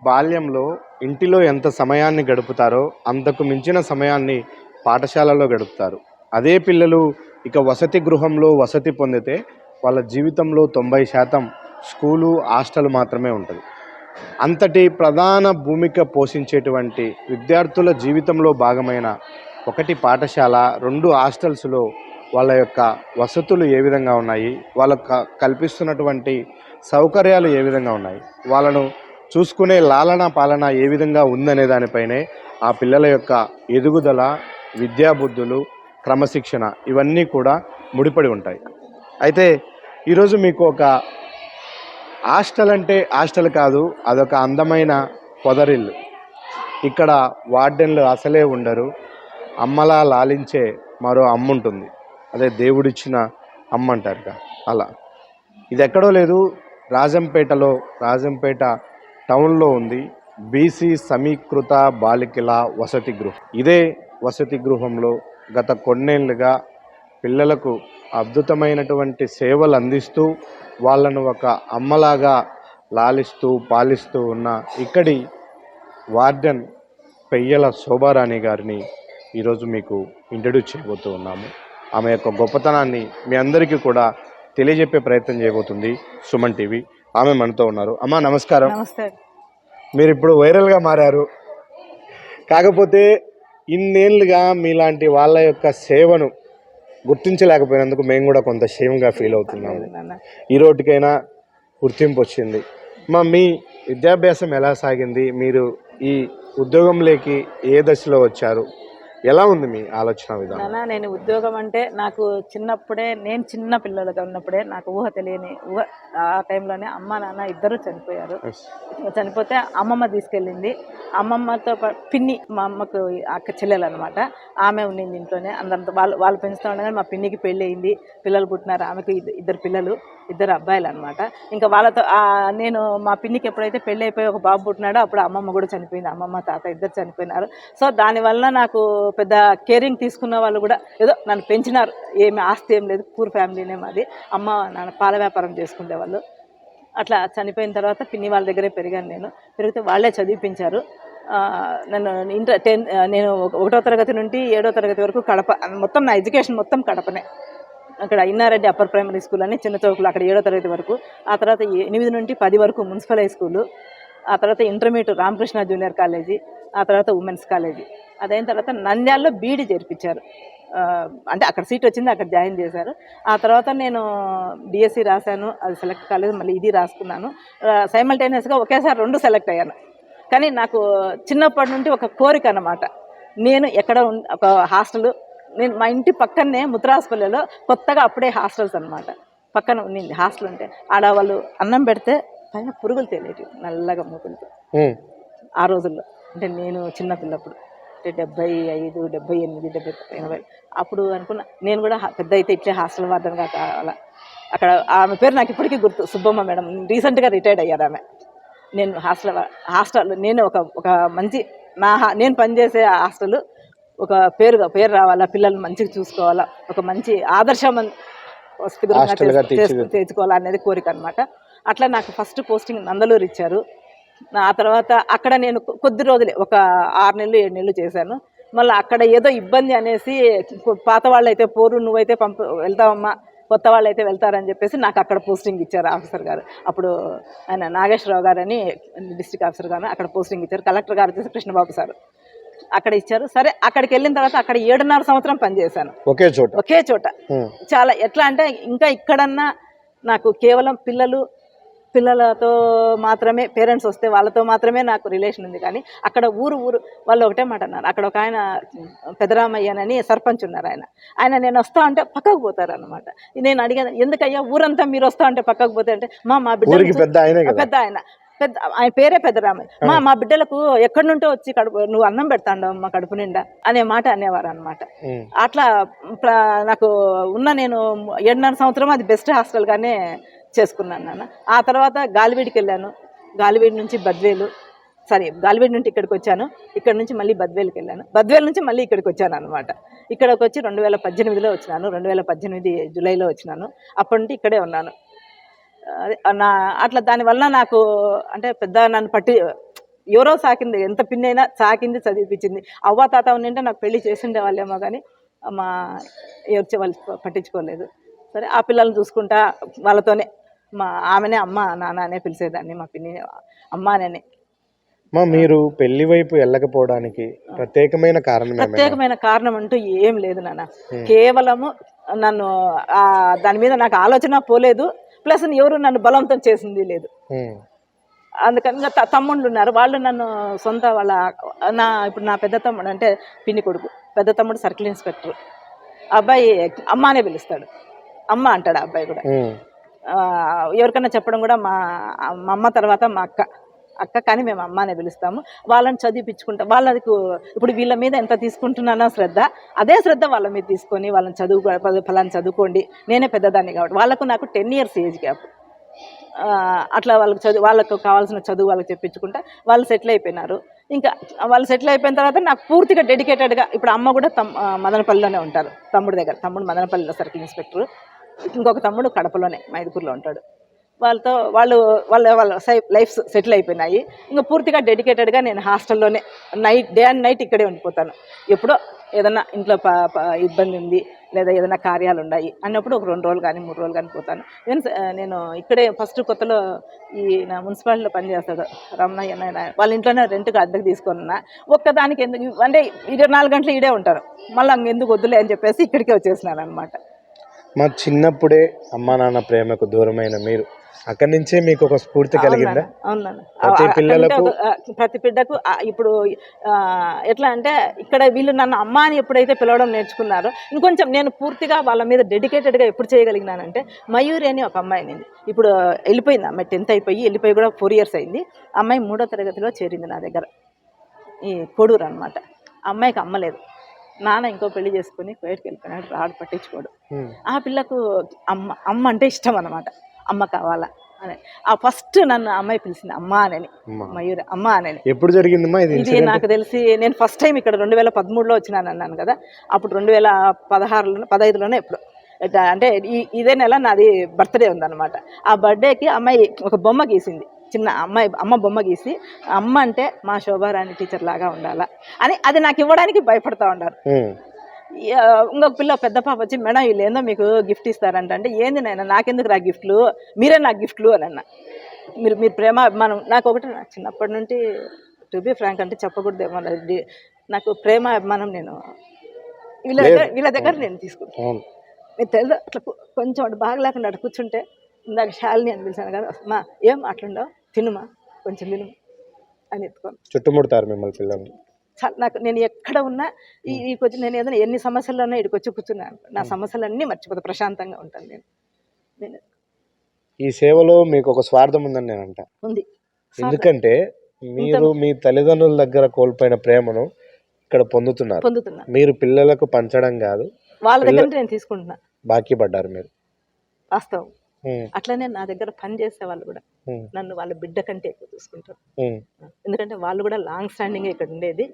బాల్యంలో ఇంటిలో ఎంత సమయాన్ని గడుపుతారో అంతకు మించిన సమయాన్ని పాఠశాలలో గడుపుతారు. అదే పిల్లలు ఇక వసతి గృహంలో వసతి పొందితే వాళ్ళ జీవితంలో 90% స్కూలు, హాస్టల్ మాత్రమే ఉంటుంది. అంతటి ప్రధాన భూమిక పోషించేటువంటి విద్యార్థుల జీవితంలో భాగమైన ఒకటి పాఠశాల, 2 హాస్టల్స్‌లో వాళ్ళ యొక్క వసతులు ఏ విధంగా ఉన్నాయి, వాళ్ళకు కల్పిస్తున్నటువంటి సౌకర్యాలు ఏ విధంగా ఉన్నాయి, వాళ్ళను చూసుకునే లాలన పాలన ఏ విధంగా ఉందనే దానిపైనే ఆ పిల్లల యొక్క ఎదుగుదల, విద్యాబుద్ధులు, క్రమశిక్షణ ఇవన్నీ కూడా ముడిపడి ఉంటాయి. అయితే ఈరోజు మీకు ఒక హాస్టల్ అంటే హాస్టల్ కాదు, అదొక అందమైన పొదరిల్లు. ఇక్కడ వార్డెన్లు అసలే ఉండరు. అమ్మలా లాలించే మరో అమ్ముంటుంది. అదే దేవుడిచ్చిన అమ్మ అంటారుగా అలా. ఇది ఎక్కడో లేదు, రాజంపేట టౌన్లో ఉంది బీసీ సమీకృత బాలికల వసతి గృహం. ఇదే వసతి గృహంలో గత కొన్నేళ్లుగా పిల్లలకు అద్భుతమైనటువంటి సేవలు అందిస్తూ వాళ్ళను ఒక అమ్మలాగా లాలిస్తూ పాలిస్తూ ఉన్న ఇక్కడి వార్డెన్ పెయ్యల శోభారాణి గారిని ఈరోజు మీకు ఇంట్రడ్యూస్ చేయబోతూ ఉన్నాము. ఆమె యొక్క గొప్పతనాన్ని మీ అందరికీ కూడా తెలియజెప్పే ప్రయత్నం చేయబోతుంది సుమన్ టీవీ. ఆమె మనతో ఉన్నారు. అమ్మా నమస్కారం. నమస్తే. మీరు ఇప్పుడు వైరల్గా మారారు. కాకపోతే ఇన్నేళ్ళుగా మీలాంటి వాళ్ళ యొక్క సేవను గుర్తించలేకపోయినందుకు మేము కూడా కొంత షేమ్గా ఫీల్ అవుతున్నాము. ఈ రోడ్డుకైనా గుర్తింపు వచ్చింది. మీ విద్యాభ్యాసం ఎలా సాగింది? మీరు ఈ ఉద్యోగంలోకి ఏ దశలో వచ్చారు? ఎలా ఉంది మీ ఆలోచన విధానం? నేను ఉద్యోగం అంటే నాకు చిన్నప్పుడే, నేను చిన్న పిల్లలుగా ఉన్నప్పుడే నాకు తెలియని ఆ టైంలోనే అమ్మ నాన్న ఇద్దరు చనిపోయారు. చనిపోతే అమ్మమ్మ తీసుకెళ్ళింది. అమ్మమ్మతో పిన్ని, మా అమ్మకు అక్క చెల్లెలు అనమాట, ఆమె ఉండింది ఇంట్లోనే. అందరితో వాళ్ళు పెంచుతూ ఉండగానే మా పిన్నికి పెళ్ళి అయింది, పిల్లలు పుట్టినారు. ఆమెకు ఇద్దరు పిల్లలు, ఇద్దరు అబ్బాయిలు అనమాట. ఇంకా వాళ్ళతో నేను మా పిన్నికి ఎప్పుడైతే పెళ్ళి అయిపోయి ఒక బాబు పుట్టినాడో అప్పుడు అమ్మమ్మ కూడా చనిపోయింది. అమ్మమ్మ తాత ఇద్దరు చనిపోయినారు. సో దానివల్ల నాకు పెద్ద కేరింగ్ తీసుకున్న వాళ్ళు కూడా ఏదో నన్ను పెంచినారు. ఏమి ఆస్తి ఏం లేదు, పూర్ ఫ్యామిలీనే మాది. అమ్మ నాన్న పాల వ్యాపారం చేసుకునేవాళ్ళు. అట్లా చనిపోయిన తర్వాత పిన్ని వాళ్ళ దగ్గరే పెరిగాను. నేను పెరిగితే వాళ్ళే చదివిపించారు నన్ను. నేను 1వ తరగతి నుండి 7వ తరగతి వరకు కడప, మొత్తం నా ఎడ్యుకేషన్ మొత్తం కడపనే. అక్కడ ఇన్నారెడ్డి అప్పర్ ప్రైమరీ స్కూల్ అని చిన్న చౌకులు, అక్కడ 7వ తరగతి వరకు. ఆ తర్వాత 8 నుండి 10 వరకు మున్సిపల్ హై స్కూలు. ఆ తర్వాత ఇంటర్మీడియట్ రామకృష్ణ జూనియర్ కాలేజీ, ఆ తర్వాత ఉమెన్స్ కాలేజీ. అదైన తర్వాత నంద్యాలలో బీఈడీ చేర్పించారు. అంటే అక్కడ సీట్ వచ్చింది, అక్కడ జాయిన్ చేశారు. ఆ తర్వాత నేను డిఎస్సి రాశాను, అది సెలెక్ట్ కాలేదు. మళ్ళీ ఇది రాసుకున్నాను. సైమల్టేనియస్గా ఒకేసారి 2 సెలెక్ట్ అయ్యాను. కానీ నాకు చిన్నప్పటి నుండి ఒక కోరిక అన్నమాట. నేను ఎక్కడ ఒక హాస్టల్, నేను మా ఇంటి పక్కనే ముత్రాస్పల్లిలో కొత్తగా అప్పుడే హాస్టల్స్ అనమాట పక్కన ఉన్నింది. హాస్టల్ ఉంటే ఆడ వాళ్ళు అన్నం పెడితే పైన పురుగులు తెలియదు, నల్లగా మూతులతో. ఆ రోజుల్లో అంటే నేను చిన్నపిల్లప్పుడు, అంటే 75, 78, 80. అప్పుడు అనుకున్నా నేను కూడా పెద్ద అయితే ఇట్లే హాస్టల్ వార్డెన్గా కావాలా. అక్కడ ఆమె పేరు నాకు ఇప్పటికీ గుర్తు, సుబ్బమ్మ మేడం. రీసెంట్గా రిటైర్డ్ అయ్యారు ఆమె. నేను హాస్టల్ నేను ఒక మంచి నేను పనిచేసే హాస్టల్ ఒక పేరు రావాలా, పిల్లల్ని మంచిగా చూసుకోవాలా, ఒక మంచి ఆదర్శం తెచ్చుకోవాలా అనేది కోరిక అనమాట. అట్లా నాకు ఫస్ట్ పోస్టింగ్ నందలూరు ఇచ్చారు. ఆ తర్వాత అక్కడ నేను కొద్ది రోజులే, ఒక 6 నెలలు 7 నెలలు చేశాను. మళ్ళీ అక్కడ ఏదో ఇబ్బంది అనేసి, పాత వాళ్ళు అయితే పోరు, నువ్వైతే వెళ్తావమ్మా, కొత్త వాళ్ళు అయితే వెళ్తారని చెప్పేసి నాకు అక్కడ పోస్టింగ్ ఇచ్చారు ఆఫీసర్ గారు. అప్పుడు ఆయన నాగేశ్వరరావు గారు అని డిస్ట్రిక్ట్ ఆఫీసర్ గారు అక్కడ పోస్టింగ్ ఇచ్చారు. కలెక్టర్ గారు వచ్చేసి కృష్ణబాబు సార్ అక్కడ ఇచ్చారు. సరే అక్కడికి వెళ్ళిన తర్వాత అక్కడ 7.5 సంవత్సరం పనిచేశాను ఒకే చోట. చాలా ఎట్లా అంటే ఇంకా ఇక్కడన్నా నాకు కేవలం పిల్లలతో మాత్రమే, పేరెంట్స్ వస్తే వాళ్ళతో మాత్రమే నాకు రిలేషన్ ఉంది. కానీ అక్కడ ఊరు వాళ్ళు ఒకటే మాట అన్నారు. అక్కడ ఒక ఆయన పెదరామయ్యనని సర్పంచ్ ఉన్నారు. ఆయన నేను వస్తా అంటే పక్కకు పోతారు అనమాట. నేను అడిగాను, ఎందుకయ్యా ఊరంతా మీరు వస్తా అంటే పక్కకు పోతే అంటే, మా బిడ్డ పెద్ద ఆయన పేరే పెద్దరామయ్య, మా బిడ్డలకు ఎక్కడి నుంటో వచ్చి నువ్వు అన్నం పెడతాండవు మా కడుపు నిండా అనే మాట అనేవారు అనమాట. అట్లా నాకు నేను 7.5 సంవత్సరం అది బెస్ట్ హాస్టల్గానే చేసుకున్నాను నాన్న. ఆ తర్వాత గాలివీడికి వెళ్ళాను. గాలివీడి నుంచి గాలివీడి నుండి ఇక్కడికి వచ్చాను. ఇక్కడ నుంచి మళ్ళీ బద్వేలుకి వెళ్ళాను. బద్వేలు నుంచి మళ్ళీ ఇక్కడికి వచ్చాను అనమాట. ఇక్కడికి వచ్చి 2018లో వచ్చినాను. 2018 జూలైలో వచ్చినాను. అప్పటి నుండి ఇక్కడే ఉన్నాను. అట్లా దానివల్ల నాకు అంటే పెద్ద నన్ను ఎవరో సాకింది, ఎంత పిన్ని అయినా సాకింది, చదివిపించింది. అవ్వ తాత ఉండింటే నాకు పెళ్లి చేసిండే వాళ్ళేమో కానీ మా ఎవరు వాళ్ళు పట్టించుకోలేదు. సరే ఆ పిల్లల్ని చూసుకుంటా వాళ్ళతోనే ఆమెనే అమ్మ నాన్న అనే పిలిచేదాన్ని, మా పిన్ని అమ్మ అనే. మీరు పెళ్లి వైపు వెళ్ళకపోవడానికి ప్రత్యేకమైన కారణం అంటూ ఏం లేదు నాన్న. కేవలము నన్ను దాని మీద నాకు ఆలోచన పోలేదు, ప్లస్ ఎవరు నన్ను బలవంతం చేసింది లేదు. అందుకని తమ్ముళ్ళు ఉన్నారు, వాళ్ళు నన్ను సొంత వాళ్ళ ఇప్పుడు నా పెద్ద తమ్ముడు అంటే పిన్ని కొడుకు, పెద్ద తమ్ముడు సర్కిల్ ఇన్స్పెక్టర్. అబ్బాయి అమ్మ అనే పిలుస్తాడు, అమ్మ అంటాడు ఆ అబ్బాయి కూడా. ఎవరికైనా చెప్పడం కూడా మా అమ్మ తర్వాత మా అక్క కానీ మేము అమ్మ అనే పిలుస్తాము. వాళ్ళని చదివిపించుకుంటాం. వాళ్ళకి ఇప్పుడు వీళ్ళ మీద ఎంత తీసుకుంటున్నానో శ్రద్ధ, అదే శ్రద్ధ వాళ్ళ మీద తీసుకొని వాళ్ళని ఫలాన్ని చదువుకోండి, నేనే పెద్దదాన్ని కాబట్టి. వాళ్ళకు నాకు 10 years ఏజ్ గ్యాప్. అట్లా వాళ్ళకు కావాల్సిన చదువు వాళ్ళకి చెప్పించుకుంటా వాళ్ళు సెటిల్ అయిపోయినారు. ఇంకా వాళ్ళు సెటిల్ అయిపోయిన తర్వాత నాకు పూర్తిగా డెడికేటెడ్గా, ఇప్పుడు అమ్మ కూడా మదనపల్లిలోనే ఉంటారు, తమ్ముడు మదనపల్లిలో సర్కిల్ ఇన్స్పెక్టర్, ఇంకొక తమ్ముడు కడపలోనే మైదుకూరులో ఉంటాడు. వాళ్ళతో వాళ్ళ లైఫ్ సెటిల్ అయిపోయినాయి. ఇంకా పూర్తిగా డెడికేటెడ్గా నేను హాస్టల్లోనే డే అండ్ నైట్ ఇక్కడే ఉండిపోతాను. ఎప్పుడో ఏదన్నా ఇంట్లో ఇబ్బంది ఉంది లేదా ఏదైనా కార్యాలు ఉన్నాయి అన్నప్పుడు ఒక 2 రోజులు కానీ 3 రోజులు కానీ పోతాను. నేను ఇక్కడే ఫస్ట్ కొత్తలో నా మున్సిపాలిటీలో పనిచేస్తాడు రమణయ్య, వాళ్ళ ఇంట్లోనే రెంట్గా అద్దెకు తీసుకున్నా. ఒక్కదానికి ఎందుకు అంటే 24 గంటలు ఇడే ఉంటారు, మళ్ళీ ఎందుకు వద్దులే అని చెప్పేసి ఇక్కడికే వచ్చేసినాను అనమాట. మా చిన్నప్పుడే అమ్మా నాన్న ప్రేమకు దూరమైన మీరు అక్కడి నుంచే మీకు ఒక స్ఫూర్తి కలిగిందా? అవునన్నా. పిల్లలకు ప్రతి బిడ్డకు ఇప్పుడు ఎట్లా అంటే ఇక్కడ వీళ్ళు నన్ను అమ్మ అని ఎప్పుడైతే పిలవడం నేర్చుకున్నారో ఇంకొంచెం నేను పూర్తిగా వాళ్ళ మీద డెడికేటెడ్గా ఎప్పుడు చేయగలిగినానంటే, మయూరి అని ఒక అమ్మాయిని, ఇప్పుడు వెళ్ళిపోయింది అమ్మాయి, 10th అయిపోయి వెళ్ళిపోయి కూడా 4 years అయింది. అమ్మాయి 3వ తరగతిలో చేరింది నా దగ్గర, ఈ కొడూరు అనమాట. అమ్మాయికి అమ్మలేదు, నాన్న ఇంకో పెళ్లి చేసుకుని బయటకు వెళ్ళిపోయినాడు, రాడు, పట్టించుకోడు. ఆ పిల్లకు అమ్మ అంటే ఇష్టం అనమాట, అమ్మ కావాలా అని. ఆ ఫస్ట్ నన్ను అమ్మాయి పిలిచింది అమ్మ అని, మయూరి అమ్మ అని. ఎప్పుడు జరిగిందమ్మా ఇది? నాకు తెలిసి నేను ఫస్ట్ టైం ఇక్కడ 2013లో వచ్చినాను అన్నాను కదా, అప్పుడు 2015లోనే ఎప్పుడు అంటే ఇదే నెల నాది బర్త్డే ఉందన్నమాట. ఆ బర్త్డేకి అమ్మాయి ఒక బొమ్మ గీసింది, చిన్న అమ్మ బొమ్మ గీసి, అమ్మ అంటే మా శోభారాణి టీచర్ లాగా ఉండాలా అని, అది నాకు ఇవ్వడానికి భయపడతా ఉన్నారు. ఇంకొక పిల్ల పెద్ద పాప వచ్చి, మేడం వీళ్ళు ఏందో మీకు గిఫ్ట్ ఇస్తారంట అంటే, ఏంది నాయన నాకెందుకు గిఫ్ట్లు, మీరే నాకు గిఫ్ట్లు అని అన్న. మీరు ప్రేమ అభిమానం నాకు ఒకటి, చిన్నప్పటి నుండి టు బి ఫ్రాంక్ అంటే చెప్పకూడదేమో, నాకు ప్రేమ అభిమానం నేను వీళ్ళ దగ్గర నేను తీసుకుంటాను. మీరు తెలుసు అట్లా కొంచెం అటు బాగా లేకుండా అటు కూర్చుంటే, ఇందాక శాలిని అని పిలిచాను కదా, మా ఏం అట్లుండవు, తినుమా కొంచెం తిను అని ఎత్తుకోను, చుట్టుముడతారు మిమ్మల్ని పిల్లలు. నాకు నేను ఎక్కడ ఉన్నా ఇక్కడికి వచ్చి నేను ఏదైనా ఎన్ని సమస్యల్లో ఉన్నా ఇక్కడికి వచ్చి కూర్చున్నాను, నా సమస్యలన్నీ మర్చిపోతా, ప్రశాంతంగా ఉంటాను నేను. ఈ సేవలో మీకు ఒక స్వార్థం ఉందని నేను అంటా. ఉంది. ఎందుకంటే మీరు మీ తల్లిదండ్రుల దగ్గర కోల్పోయిన ప్రేమను ఇక్కడ పొందుతున్నారు. మీరు పిల్లలకు పంచడం కాదు, వాళ్ళ దగ్గర నేను తీసుకుంటున్నా, బాకీ పడ్డారు మీరు, వాస్తవం. అట్లనే నా దగ్గర పని చేసే వాళ్ళు కూడా నన్ను వాళ్ళ బిడ్డ కంటే ఎక్కువ చూసుకుంటారు. ఎందుకంటే వాళ్ళు కూడా లాంగ్ స్టాండింగ్ ఇక్కడ ఉండేది.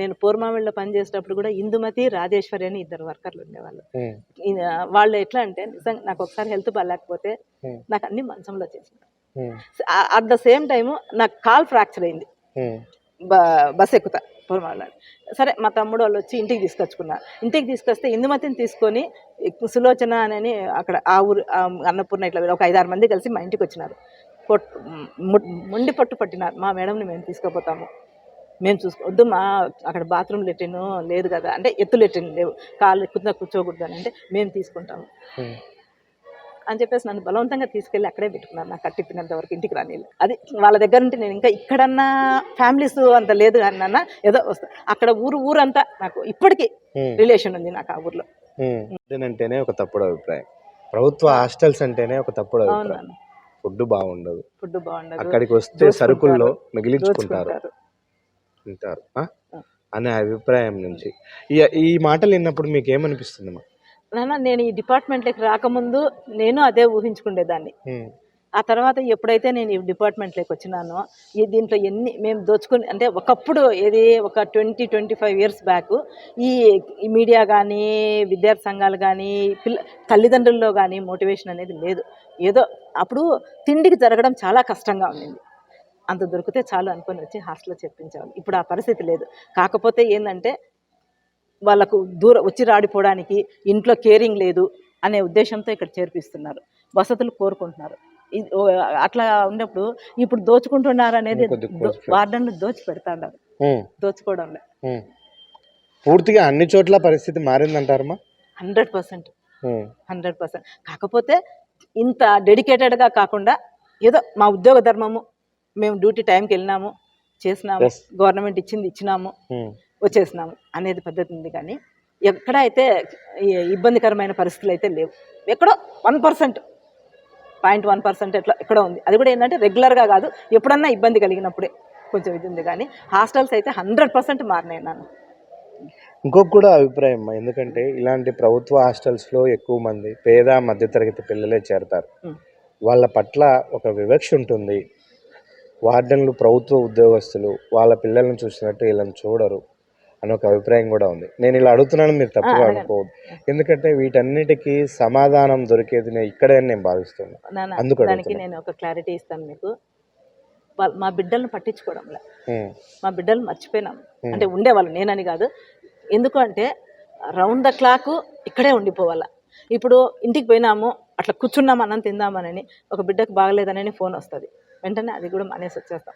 నేను పూర్మామిడిలో పని చేసేటప్పుడు కూడా ఇందుమతి, రాజేశ్వరి అని 2 వర్కర్లు ఉండేవాళ్ళు. వాళ్ళు ఎట్లా అంటే, నిజంగా నాకు ఒకసారి హెల్త్ బాగాలేకపోతే నాకు అన్ని మంచంలో చేసినారు. అట్ ద సేమ్ టైము నాకు కాల్ ఫ్రాక్చర్ అయింది, బస్ ఎక్కుతా పూర్మామిడిలో. సరే మా తమ్ముడు వాళ్ళు వచ్చి ఇంటికి తీసుకొచ్చుకున్నారు. ఇంటికి తీసుకొస్తే ఇందుమతిని తీసుకొని సులోచన అని అక్కడ ఆ ఊరు అన్నపూర్ణ ఇట్లా ఒక 5-6 మంది కలిసి మా ఇంటికి వచ్చినారు. మొండి పట్టు పట్టినారు, మా మేడంని మేము తీసుకుపోతాము, మేము వద్దు మా అక్కడ బాత్రూమ్ లెట్రిన్ లేదు కదా అంటే, ఎత్తు లెట్రిన్ లేవు, కాళ్ళు ఎక్కువ కూర్చోకూడదు అని అంటే, మేము తీసుకుంటాము అని చెప్పేసి నన్ను బలవంతంగా తీసుకెళ్ళి అక్కడే పెట్టుకున్నారు, నాకు కట్టిప్పినంత వరకు ఇంటికి రానిళ్ళు. అది వాళ్ళ దగ్గర ఉంటే నేను ఇంకా ఇక్కడన్నా ఫ్యామిలీస్ అంత లేదు అన్న ఏదో వస్తా, అక్కడ ఊరంతా నాకు ఇప్పటికీ రిలేషన్ ఉంది నాకు ఆ ఊర్లో. అంటేనే ఒక తప్పుడు అభిప్రాయం, ప్రభుత్వ హాస్టల్స్ అంటేనే ఒక తప్పుడు అభిప్రాయం, ఫుడ్ బాగుండదు, అక్కడికి వస్తే సరుకుల్లో మిగిలించుకుంటారు ఉంటారు అనే అభిప్రాయం నుంచి ఈ మాటలు విన్నప్పుడు మీకు ఏమనిపిస్తుంది? నాన్న, నేను ఈ డిపార్ట్మెంట్లోకి రాకముందు నేను అదే ఊహించుకునేదాన్ని. ఆ తర్వాత ఎప్పుడైతే నేను ఈ డిపార్ట్మెంట్లోకి వచ్చినానో, దీంట్లో మేము దోచుకుని అంటే, ఒకప్పుడు ఏది ఒక 20-25 years బ్యాక్ ఈ మీడియా కానీ, విద్యార్థి సంఘాలు కానీ, తల్లిదండ్రుల్లో కానీ మోటివేషన్ అనేది లేదు. ఏదో అప్పుడు తిండికి జరగడం చాలా కష్టంగా ఉండింది. అంత దొరికితే చాలు అనుకొని వచ్చి హాస్టల్లో చేర్పించేవాళ్ళు. ఇప్పుడు ఆ పరిస్థితి లేదు. కాకపోతే ఏంటంటే వాళ్ళకు దూరం వచ్చి రాడిపోవడానికి ఇంట్లో కేరింగ్ లేదు అనే ఉద్దేశంతో ఇక్కడ చేర్పిస్తున్నారు. వసతులు కోరుకుంటున్నారు. అట్లా ఉన్నప్పుడు ఇప్పుడు దోచుకుంటున్నారు అనేది వార్డన్లు దోచి పెడతాండారు. దోచుకోవడంలో పూర్తిగా అన్ని చోట్ల పరిస్థితి మారిందంటారమ్మా? 100%. కాకపోతే ఇంత డెడికేటెడ్గా కాకుండా ఏదో మా ఉద్యోగ ధర్మము, మేము డ్యూటీ టైంకి వెళ్ళినాము, చేసినాము, గవర్నమెంట్ ఇచ్చింది ఇచ్చినాము, వచ్చేసినాము అనేది పద్ధతి ఉంది. కానీ ఎక్కడ అయితే ఇబ్బందికరమైన పరిస్థితులు అయితే లేవు. ఎక్కడో 1% ఎక్కడో ఉంది. అది కూడా ఏంటంటే రెగ్యులర్గా కాదు, ఎప్పుడన్నా ఇబ్బంది కలిగినప్పుడే కొంచెం ఇది ఉంది. కానీ హాస్టల్స్ అయితే 100% మారినాయి నాన్న. ఇంకొక కూడా అభిప్రాయం, ఎందుకంటే ఇలాంటి ప్రభుత్వ హాస్టల్స్లో ఎక్కువ మంది పేద మధ్యతరగతి పిల్లలే చేరతారు. వాళ్ళ పట్ల ఒక వివక్ష ఉంటుంది. వార్డెన్లు ప్రభుత్వ ఉద్యోగస్తులు వాళ్ళ పిల్లలను చూసినట్టు వీళ్ళని చూడరు అని ఒక అభిప్రాయం కూడా ఉంది. నేను ఇలా అడుగుతున్నాను, మీరు తప్పుగా అనుకోవద్దు. ఎందుకంటే వీటన్నిటికీ సమాధానం దొరికేది ఇక్కడే నేను భావిస్తున్నాను. అందుకు దానికి నేను ఒక క్లారిటీ ఇస్తాను మీకు. మా బిడ్డలను పట్టించుకోవడంలే, మా బిడ్డలు మర్చిపోయినాం. అంటే ఉండేవాళ్ళు, నేనని కాదు. ఎందుకు అంటే రౌండ్ ద క్లాక్ ఇక్కడే ఉండిపోవాలా. ఇప్పుడు ఇంటికి పోయినాము, అట్లా కూర్చున్నాము, అన్నం తిందామని ఒక బిడ్డకు బాగలేదని ఫోన్ వస్తుంది, వెంటనే అది కూడా మానేసి వచ్చేస్తాం.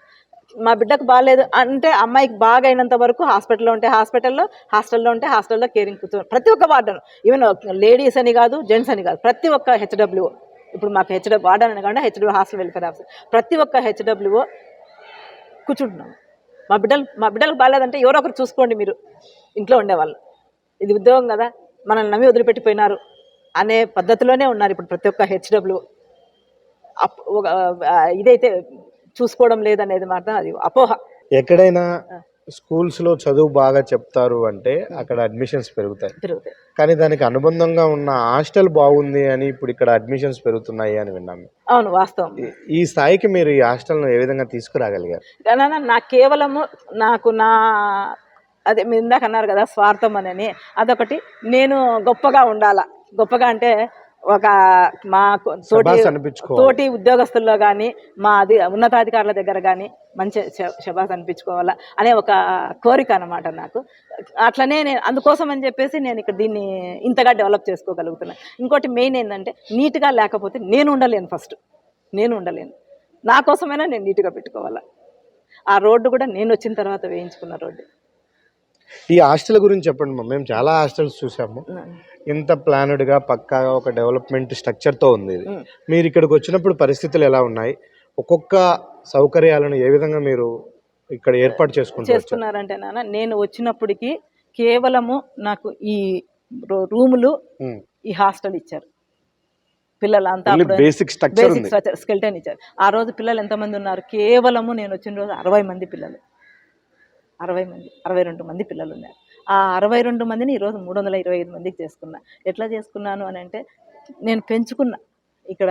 మా బిడ్డకు బాగాలేదు అంటే అమ్మాయికి బాగా అయినంత వరకు హాస్పిటల్లో ఉంటే హాస్పిటల్లో, హాస్టల్లో ఉంటే హాస్టల్లో కేరింగ్ కూర్చొని ప్రతి ఒక్క వార్డను, ఈవెన్ లేడీస్ అని కాదు, జెంట్స్ అని కాదు, ప్రతి ఒక్క హెచ్డబ్ల్యూఓ, ఇప్పుడు మాకు వార్డన్ అని కాకుండా హెచ్డబ్ల్యూ హాస్టల్ వెల్ఫేర్ ఆఫీసర్, ప్రతి ఒక్క హెచ్డబ్ల్యూఓ కూర్చుంటున్నాము. మా బిడ్డలకు బాగాలేదంటే ఎవరో ఒకరు చూసుకోండి, మీరు ఇంట్లో ఉండేవాళ్ళు, ఇది ఉద్యోగం కదా, మనల్ని నమ్మి వదిలిపెట్టిపోయినారు అనే పద్ధతిలోనే ఉన్నారు ఇప్పుడు ప్రతి ఒక్క హెచ్డబ్ల్యూ. ఇదైతే చూసుకోవడం లేదనేది మాత్రం అది అపోహ. ఎక్కడైనా స్కూల్స్లో చదువు బాగా చెప్తారు అంటే అక్కడ అడ్మిషన్స్ పెరుగుతాయి. కానీ దానికి అనుబంధంగా ఉన్న హాస్టల్ బాగుంది అని ఇప్పుడు ఇక్కడ అడ్మిషన్స్ పెరుగుతున్నాయి అని విన్నాము. అవును, వాస్తవం. ఈ స్థాయికి మీరు ఈ హాస్టల్ను ఏ విధంగా తీసుకురాగలిగారు? నాకు కేవలము నా అదే మీరు ఇందాక అన్నారు కదా స్వార్థం అని, అదొకటి. నేను గొప్పగా ఉండాలా, గొప్పగా అంటే ఒక మా తోటి ఉద్యోగస్తుల్లో కానీ మా ఉన్నతాధికారుల దగ్గర కానీ మంచి శబాస్ అనిపించుకోవాలా అనే ఒక కోరిక అన్నమాట నాకు. అట్లనే నేను అందుకోసం అని చెప్పేసి నేను ఇక్కడ దీన్ని ఇంతగా డెవలప్ చేసుకోగలుగుతున్నాను. ఇంకోటి మెయిన్ ఏంటంటే నీట్గా లేకపోతే నేను ఉండలేను. ఫస్ట్ నేను ఉండలేను, నా కోసమైనా నేను నీట్గా పెట్టుకోవాలా. ఆ రోడ్డు కూడా నేను వచ్చిన తర్వాత వేయించుకున్న రోడ్డు. ఈ హాస్టల్ గురించి చెప్పండి. మేము చాలా హాస్టల్స్ చూసాము, ఇంత ప్లానెడ్గా పక్కాగా ఒక డెవలప్మెంట్ స్ట్రక్చర్తో ఉంది. మీరు ఇక్కడికి వచ్చినప్పుడు పరిస్థితులు ఎలా ఉన్నాయి? ఒక్కొక్క సౌకర్యాలను ఏ విధంగా మీరు ఇక్కడ ఏర్పాటు చేసుకున్నారంటే నాన్న, నేను వచ్చినప్పటికి కేవలము నాకు ఈ రూములు, ఈ హాస్టల్ ఇచ్చారు. పిల్లలంతా బేసిక్ స్కెల్టన్ ఇచ్చారు. ఆ రోజు పిల్లలు ఎంతమంది ఉన్నారు? కేవలము నేను వచ్చిన రోజు 60 మంది పిల్లలు, 62 మంది పిల్లలు ఉన్నారు. ఆ 62 మందిని ఈరోజు 325 మందికి చేసుకున్నా. ఎట్లా చేసుకున్నాను అని అంటే నేను పెంచుకున్నా. ఇక్కడ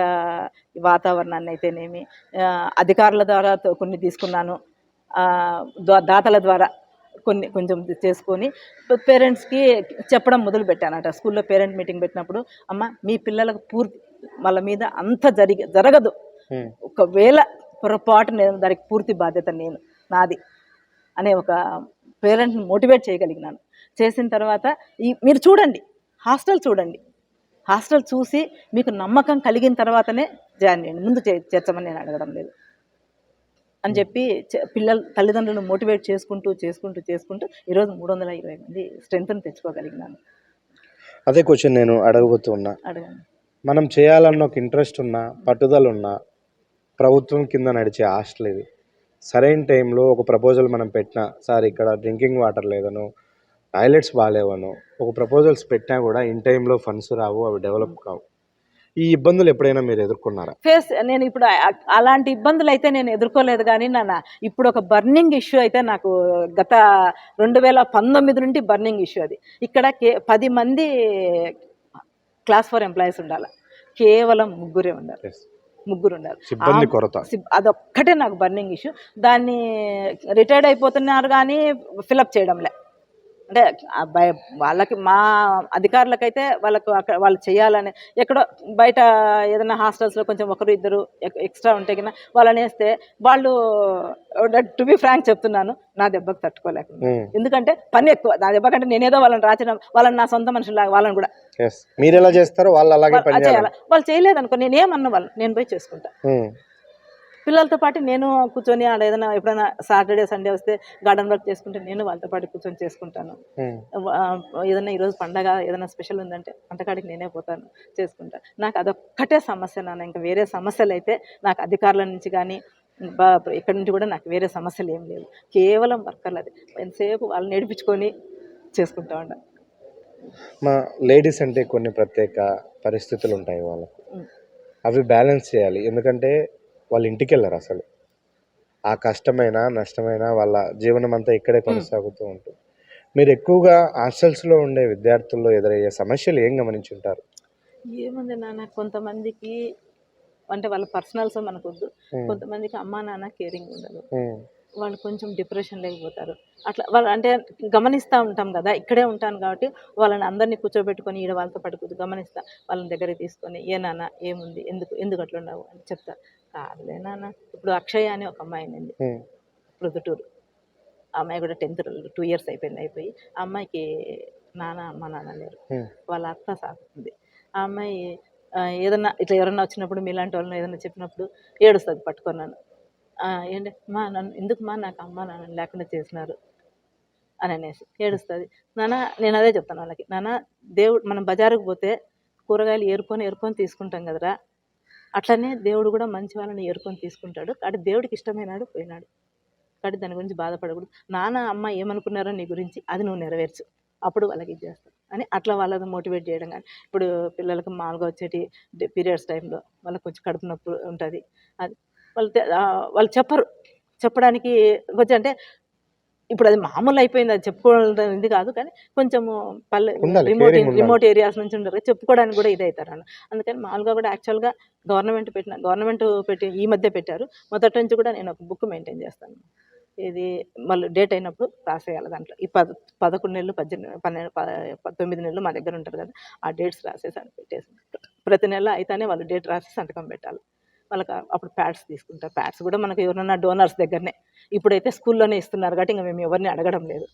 వాతావరణాన్ని అయితేనేమి, అధికారుల ద్వారా కొన్ని తీసుకున్నాను, దాతల ద్వారా కొంచెం చేసుకొని పేరెంట్స్కి చెప్పడం మొదలు పెట్టానట. స్కూల్లో పేరెంట్ మీటింగ్ పెట్టినప్పుడు, అమ్మ మీ పిల్లలకు పూర్తి వాళ్ళ మీద అంత జరగదు, ఒకవేళ పొరపాటు దానికి పూర్తి బాధ్యత నాది అనే ఒక పేరెంట్ని మోటివేట్ చేయగలిగినాను. చేసిన తర్వాత మీరు చూడండి, హాస్టల్ చూసి మీకు నమ్మకం కలిగిన తర్వాతనే జాయిన్ చేయండి, ముందు చేర్చమని నేను అడగడం లేదు అని చెప్పి తల్లిదండ్రులను మోటివేట్ చేసుకుంటూ ఈరోజు 320 మంది స్ట్రెంత్ని తెచ్చుకోగలిగినాను. అదే క్వశ్చన్ నేను అడగబోతున్నా. అడగండి. మనం చేయాలన్న ఒక ఇంట్రెస్ట్ ఉన్నా, పట్టుదల ఉన్నా, ప్రభుత్వం కింద నడిచే హాస్టల్ ఇది. సరైన టైంలో ఒక ప్రపోజల్ మనం పెట్టినా, సార్ ఇక్కడ డ్రింకింగ్ వాటర్ లేదనో, టాయిలెట్స్ బాగాలేవనో ఒక ప్రపోజల్స్ పెట్టినా కూడా ఇన్ టైంలో ఫండ్స్ రావు, అవి డెవలప్ కావు. ఈ ఇబ్బందులు ఎప్పుడైనా మీరు ఎదుర్కొన్నారా? నేను ఇప్పుడు అలాంటి ఇబ్బందులు అయితే నేను ఎదుర్కోలేదు. కానీ ఇప్పుడు ఒక బర్నింగ్ ఇష్యూ అయితే నాకు గత 2019 నుండి బర్నింగ్ ఇష్యూ అది. ఇక్కడ 10 మంది క్లాస్ 4 ఎంప్లాయీస్ ఉండాలి, కేవలం ముగ్గురు ఉండాలి. సిబ్బంది కొరత, అదొక్కటే నాకు బర్నింగ్ ఇష్యూ. దాన్ని రిటైర్డ్ అయిపోతున్నారు కానీ ఫిలప్ చేయడంలే. అంటే వాళ్ళకి మా అధికారులకైతే వాళ్ళకు అక్కడ వాళ్ళు చేయాలని ఎక్కడో బయట ఏదైనా హాస్టల్స్లో కొంచెం ఒకరు ఇద్దరు ఎక్స్ట్రా ఉంటే కన్నా వాళ్ళని వేస్తే వాళ్ళు, టు బి ఫ్రాంక్ చెప్తున్నాను, నా దెబ్బకు తట్టుకోలేకుండా. ఎందుకంటే పని ఎక్కువ, నా దెబ్బ కంటే నేనేదో వాళ్ళని రాచడం, వాళ్ళని నా సొంత మనుషులు వాళ్ళని కూడా మీరు ఎలా చేస్తారో వాళ్ళు అలాగే పని చేయాలి. వాళ్ళు చేయలేదనుకో నేనేమన్నా వాళ్ళు నేను పోయి చేసుకుంటా. పిల్లలతో పాటు నేను కూర్చొని ఆడ ఏదైనా ఎప్పుడైనా సాటర్డే సండే వస్తే గార్డెన్ వర్క్ చేసుకుంటే నేను వాళ్ళతో పాటు కూర్చొని చేసుకుంటాను. ఏదైనా ఈరోజు పండగ ఏదైనా స్పెషల్ ఉందంటే వంటకాడికి నేనే పోతాను, చేసుకుంటాను. నాకు అదొక్కటే సమస్య నాన్న, ఇంకా వేరే సమస్యలు అయితే నాకు అధికారుల నుంచి కానీ ఇక్కడి నుంచి కూడా నాకు వేరే సమస్యలు ఏం లేవు. కేవలం వర్కర్లు అది ఎంతసేపు వాళ్ళు నేర్పించుకొని చేసుకుంటా ఉంటాను. మా లేడీస్ అంటే కొన్ని ప్రత్యేక పరిస్థితులు ఉంటాయి వాళ్ళకు, అవి బ్యాలెన్స్ చేయాలి. ఎందుకంటే వాళ్ళు ఇంటికి వెళ్ళరు అసలు, ఆ కష్టమైన నష్టమైన వాళ్ళ జీవనం అంతా ఇక్కడే కొనసాగుతూ ఉంటుంది. మీరు ఎక్కువగా హాస్టల్స్లో ఉండే విద్యార్థుల్లో ఎదురయ్యే సమస్యలు ఏం గమనించుంటారు? ఏముంది నాన్న, కొంతమందికి అంటే వాళ్ళ పర్సనల్స్ మనకొద్దు, కొంతమందికి అమ్మా నాన్న కేరింగ్ ఉండదు, వాళ్ళు కొంచెం డిప్రెషన్ లేకపోతారు. అట్లా వాళ్ళు అంటే గమనిస్తూ ఉంటాం కదా, ఇక్కడే ఉంటాను కాబట్టి వాళ్ళని అందరినీ కూర్చోబెట్టుకొని ఈడ వాళ్ళతో పాటు గమనిస్తా, వాళ్ళని దగ్గరికి తీసుకొని ఏ నాన్న ఏముంది, ఎందుకు అట్లా ఉండవు అని చెప్తా. కాదులే నాన్న, ఇప్పుడు అక్షయ అని ఒక అమ్మాయి ఉంది ప్రొద్దుటూరు, ఆ అమ్మాయి కూడా 10th 2 years అయిపోయి, ఆ అమ్మాయికి అమ్మ నాన్న లేరు, వాళ్ళ అత్త సాగుతుంది. ఆ అమ్మాయి ఏదన్నా ఇట్లా ఎవరన్నా వచ్చినప్పుడు మీలాంటి వాళ్ళని ఏదైనా చెప్పినప్పుడు ఏడుస్తుంది పట్టుకున్నాను. ఏంటి నన్ను ఎందుకు నాకు అమ్మ నాన్న లేకుండా చేసినారు అని అనేసి ఏడుస్తుంది. నేను అదే చెప్తాను వాళ్ళకి, దేవుడు మనం బజారుకు పోతే కూరగాయలు ఏరుకొని తీసుకుంటాం కదరా, అట్లనే దేవుడు కూడా మంచి వాళ్ళని ఏరుకొని తీసుకుంటాడు. కాబట్టి దేవుడికి ఇష్టమైనాడు పోయినాడు, కాబట్టి దాని గురించి బాధపడకూడదు. అమ్మ ఏమనుకున్నారో నీ గురించి అది నువ్వు నెరవేర్చు, అప్పుడు వాళ్ళకి ఇది చేస్తావు అని అట్లా వాళ్ళని మోటివేట్ చేయడం. కానీ ఇప్పుడు పిల్లలకు మామూలుగా వచ్చేటి పీరియడ్స్ టైంలో వాళ్ళకి కొంచెం కడుపు నొప్పి ఉంటుంది, అది వాళ్ళు చెప్పడానికి కొంచెం అంటే ఇప్పుడు అది మామూలు అయిపోయింది, అది చెప్పుకోవడం ఇది కాదు. కానీ కొంచెము రిమోట్ ఏరియాస్ నుంచి ఉండరు, చెప్పుకోవడానికి కూడా ఇది అవుతారు. అందుకని మామూలుగా కూడా యాక్చువల్గా గవర్నమెంట్ పెట్టి ఈ మధ్య పెట్టారు. మొదటి నుంచి కూడా నేను ఒక బుక్ మెయింటైన్ చేస్తాను, ఇది మళ్ళీ డేట్ అయినప్పుడు రాసేయాలి. దాంట్లో ఈ 11 నెలలు 9 నెలలు మా దగ్గర ఉంటారు కదా, ఆ డేట్స్ రాసేసి అని పెట్టేసి ప్రతి నెల అయితేనే వాళ్ళు డేట్ రాసి సంతకం పెట్టాలి. వాళ్ళకి అప్పుడు ప్యాడ్స్ తీసుకుంటారు. ప్యాడ్స్ కూడా మనకు ఎవరన్నా డోనర్స్ దగ్గరనే, ఇప్పుడైతే స్కూల్లోనే ఇస్తున్నారు కాబట్టి ఇంకా మేము ఎవరిని అడగడం లేదు.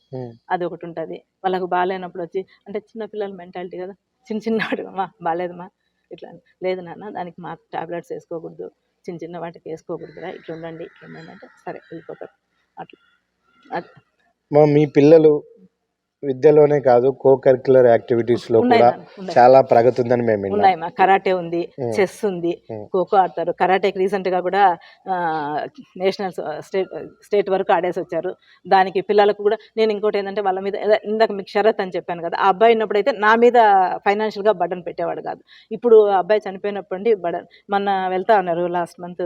అది ఒకటి ఉంటుంది. వాళ్ళకు బాగాలేనప్పుడు వచ్చి, అంటే చిన్నపిల్లల మెంటాలిటీ కదా, చిన్న అమ్మా బాగాలేదమ్మా ఇట్లా, లేదు నాన్న దానికి మా టాబ్లెట్స్ వేసుకోకూడదు, చిన్న వాటికి వేసుకోకూడదురా, ఇట్లా ఉండండి అంటే సరే వెళ్ళిపోతారు. అట్లా మీ పిల్లలు విద్యలోనే కాదు కో కరిక్యులర్ యాక్టివిటీస్ లో కూడా చాలా ప్రగతి ఉందని మేము ఉన్నాయి. మా కరాటే ఉంది, చెస్ ఉంది, ఖోఖో ఆడతారు. కరాటేకి రీసెంట్ గా కూడా నేషనల్ స్టేట్ వరకు ఆడేసి వచ్చారు. దానికి పిల్లలకు కూడా నేను ఇంకోటి ఏంటంటే వాళ్ళ మీద ఇందాక మీకు షరత్ అని చెప్పాను కదా, ఆ అబ్బాయి ఉన్నప్పుడైతే నా మీద ఫైనాన్షియల్ గా బర్డన్ పెట్టేవాడు కాదు. ఇప్పుడు అబ్బాయి చనిపోయినప్పటి బర్డన్, మొన్న వెళ్తా ఉన్నారు, లాస్ట్ మంత్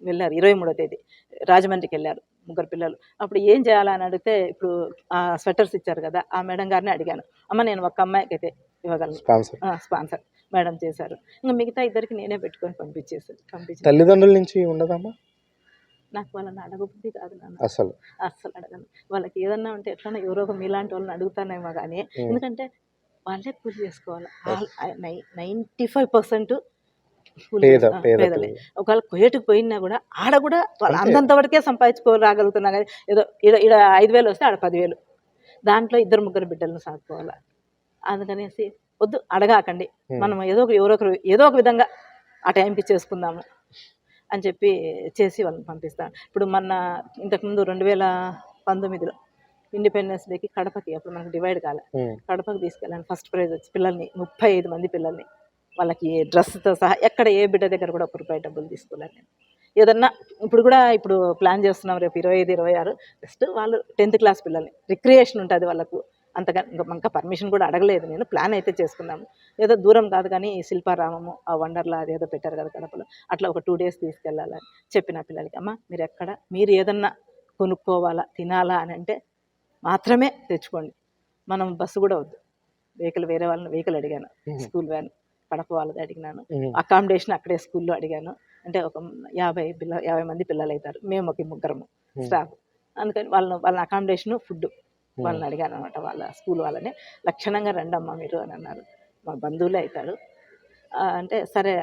వెళ్ళారు 23వ తేదీ రాజమండ్రికి వెళ్ళారు 3 పిల్లలు. అప్పుడు ఏం చేయాలని అడిగితే ఇప్పుడు ఆ స్వెటర్స్ ఇచ్చారు కదా, ఆ మేడం గారిని అడిగాను, అమ్మ నేను ఒక అమ్మాయికి అయితే ఇవ్వగలను, స్పాన్సర్ మేడం చేశారు. ఇంకా మిగతా ఇద్దరికి నేనే పెట్టుకొని పంపించేసి తల్లిదండ్రుల నుంచి ఉండదమ్మా, నాకు వాళ్ళని అడగబుద్ధి కాదు నాన్న, అసలు అడగను. వాళ్ళకి ఏదన్నా ఉంటే ఎట్లన్నా ఎవరో ఒక మీలాంటి వాళ్ళని అడుగుతానేమో కానీ, ఎందుకంటే వాళ్ళే పూజ చేసుకోవాలి. 95% పేదలే. ఒకవేళ కోయటుకు పోయినా కూడా ఆడ కూడా వాళ్ళు అంతంత వరకే సంపాదించుకోరాగలుగుతున్నా కానీ, ఏదో ఈడ 5,000 వస్తే ఆడ 10,000, దాంట్లో 2-3 బిడ్డలను సాదుకోవాలి. అందుకనేసి వద్దు అడగాకండి, మనం ఏదో ఒక విధంగా ఆ టైంకి చేసుకుందాము అని చెప్పి చేసి వాళ్ళని పంపిస్తాను. ఇప్పుడు ఇంతకుముందు 2019లో ఇండిపెండెన్స్ డేకి కడపకి, అప్పుడు మనకు డివైడ్ కాలే, కడపకి తీసుకెళ్ళాను. ఫస్ట్ ప్రైజ్ వచ్చి పిల్లల్ని 35 మంది పిల్లల్ని, వాళ్ళకి డ్రెస్తో సహా ఎక్కడ ఏ బిడ్డ దగ్గర కూడా ₹1 డబ్బులు తీసుకోలేను నేను. ఏదన్నా ఇప్పుడు ప్లాన్ చేస్తున్నాం, రేపు 25-26 జస్ట్ వాళ్ళు 10th క్లాస్ పిల్లల్ని, రిక్రియేషన్ ఉంటుంది వాళ్ళకు, అంతగా ఇంకా పర్మిషన్ కూడా అడగలేదు నేను, ప్లాన్ అయితే చేసుకున్నాము. ఏదో దూరం కాదు కానీ ఈ శిల్పారామము, ఆ వండర్లా అదేదో పెట్టారు కదా కడపలో, అట్లా ఒక 2 days తీసుకెళ్ళాలని చెప్పిన పిల్లలకి, అమ్మ మీరు ఏదన్నా కొనుక్కోవాలా తినాలా అని అంటే మాత్రమే తెచ్చుకోండి, మనం బస్సు కూడా వద్దు, వేరే వాళ్ళని వెహికల్ అడిగాను, స్కూల్ వ్యాన్ కడప వాళ్ళది అడిగినాను, అకామిడేషన్ అక్కడే స్కూల్లో అడిగాను. అంటే ఒక 50 మంది పిల్లలు అవుతారు, మేము ఒక 3 స్టాఫ్, అందుకని వాళ్ళ అకామిడేషను ఫుడ్ వాళ్ళని అడిగాను అనమాట, వాళ్ళ స్కూల్ వాళ్ళని. లక్షణంగా రండమ్మా మీరు అని అన్నారు. మా బంధువులే అవుతాడు అంటే సరే